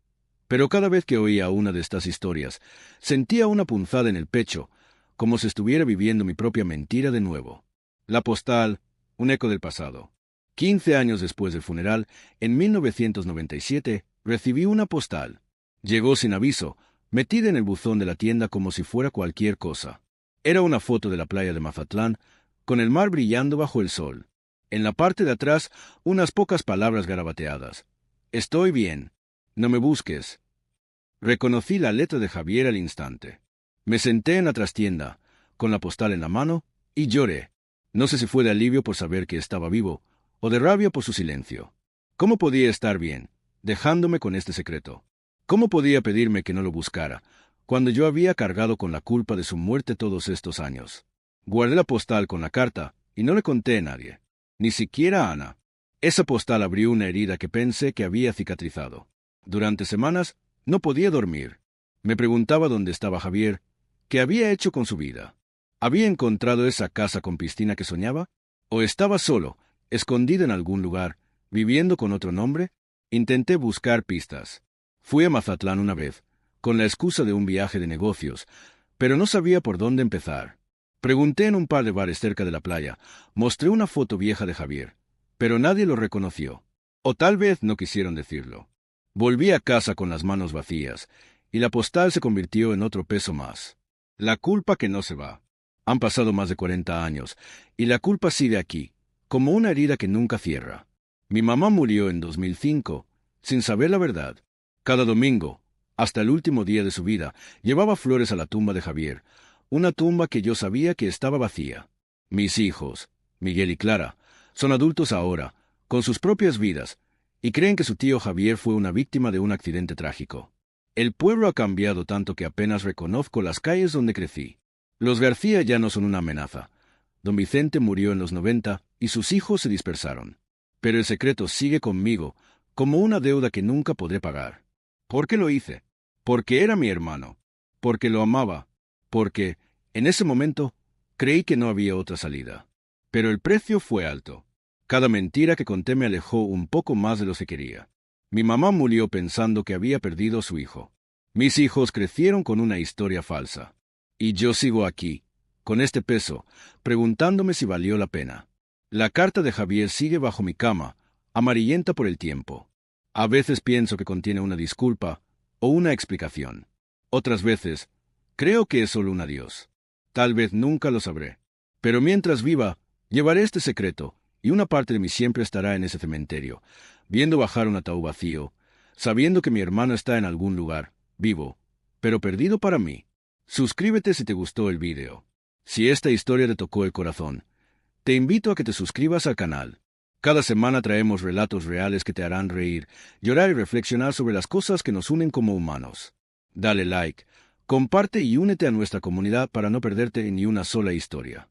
Pero cada vez que oía una de estas historias, sentía una punzada en el pecho, como si estuviera viviendo mi propia mentira de nuevo. La postal, un eco del pasado. 15 años después del funeral, en 1997, recibí una postal. Llegó sin aviso, metida en el buzón de la tienda como si fuera cualquier cosa. Era una foto de la playa de Mazatlán, con el mar brillando bajo el sol. En la parte de atrás, unas pocas palabras garabateadas. Estoy bien. No me busques. Reconocí la letra de Javier al instante. Me senté en la trastienda, con la postal en la mano, y lloré. No sé si fue de alivio por saber que estaba vivo, o de rabia por su silencio. ¿Cómo podía estar bien, dejándome con este secreto? ¿Cómo podía pedirme que no lo buscara, cuando yo había cargado con la culpa de su muerte todos estos años? Guardé la postal con la carta, y no le conté a nadie, ni siquiera a Ana. Esa postal abrió una herida que pensé que había cicatrizado. Durante semanas no podía dormir. Me preguntaba dónde estaba Javier, qué había hecho con su vida. ¿Había encontrado esa casa con piscina que soñaba? ¿O estaba solo, escondido en algún lugar, viviendo con otro nombre? Intenté buscar pistas. Fui a Mazatlán una vez, con la excusa de un viaje de negocios, pero no sabía por dónde empezar. Pregunté en un par de bares cerca de la playa, mostré una foto vieja de Javier, pero nadie lo reconoció. O tal vez no quisieron decirlo. Volví a casa con las manos vacías, y la postal se convirtió en otro peso más. La culpa que no se va. Han pasado más de 40 años, y la culpa sigue aquí, como una herida que nunca cierra. Mi mamá murió en 2005, sin saber la verdad. Cada domingo, hasta el último día de su vida, llevaba flores a la tumba de Javier, una tumba que yo sabía que estaba vacía. Mis hijos, Miguel y Clara, son adultos ahora, con sus propias vidas, y creen que su tío Javier fue una víctima de un accidente trágico. El pueblo ha cambiado tanto que apenas reconozco las calles donde crecí. Los García ya no son una amenaza. Don Vicente murió en los 90 y sus hijos se dispersaron. Pero el secreto sigue conmigo, como una deuda que nunca podré pagar. ¿Por qué lo hice? Porque era mi hermano. Porque lo amaba. Porque, en ese momento, creí que no había otra salida. Pero el precio fue alto. Cada mentira que conté me alejó un poco más de lo que quería. Mi mamá murió pensando que había perdido a su hijo. Mis hijos crecieron con una historia falsa. Y yo sigo aquí, con este peso, preguntándome si valió la pena. La carta de Javier sigue bajo mi cama, amarillenta por el tiempo. A veces pienso que contiene una disculpa o una explicación. Otras veces, creo que es solo un adiós. Tal vez nunca lo sabré. Pero mientras viva, llevaré este secreto, y una parte de mí siempre estará en ese cementerio, viendo bajar un ataúd vacío, sabiendo que mi hermano está en algún lugar, vivo, pero perdido para mí. Suscríbete si te gustó el video. Si esta historia te tocó el corazón, te invito a que te suscribas al canal. Cada semana traemos relatos reales que te harán reír, llorar y reflexionar sobre las cosas que nos unen como humanos. Dale like, comparte y únete a nuestra comunidad para no perderte ni una sola historia.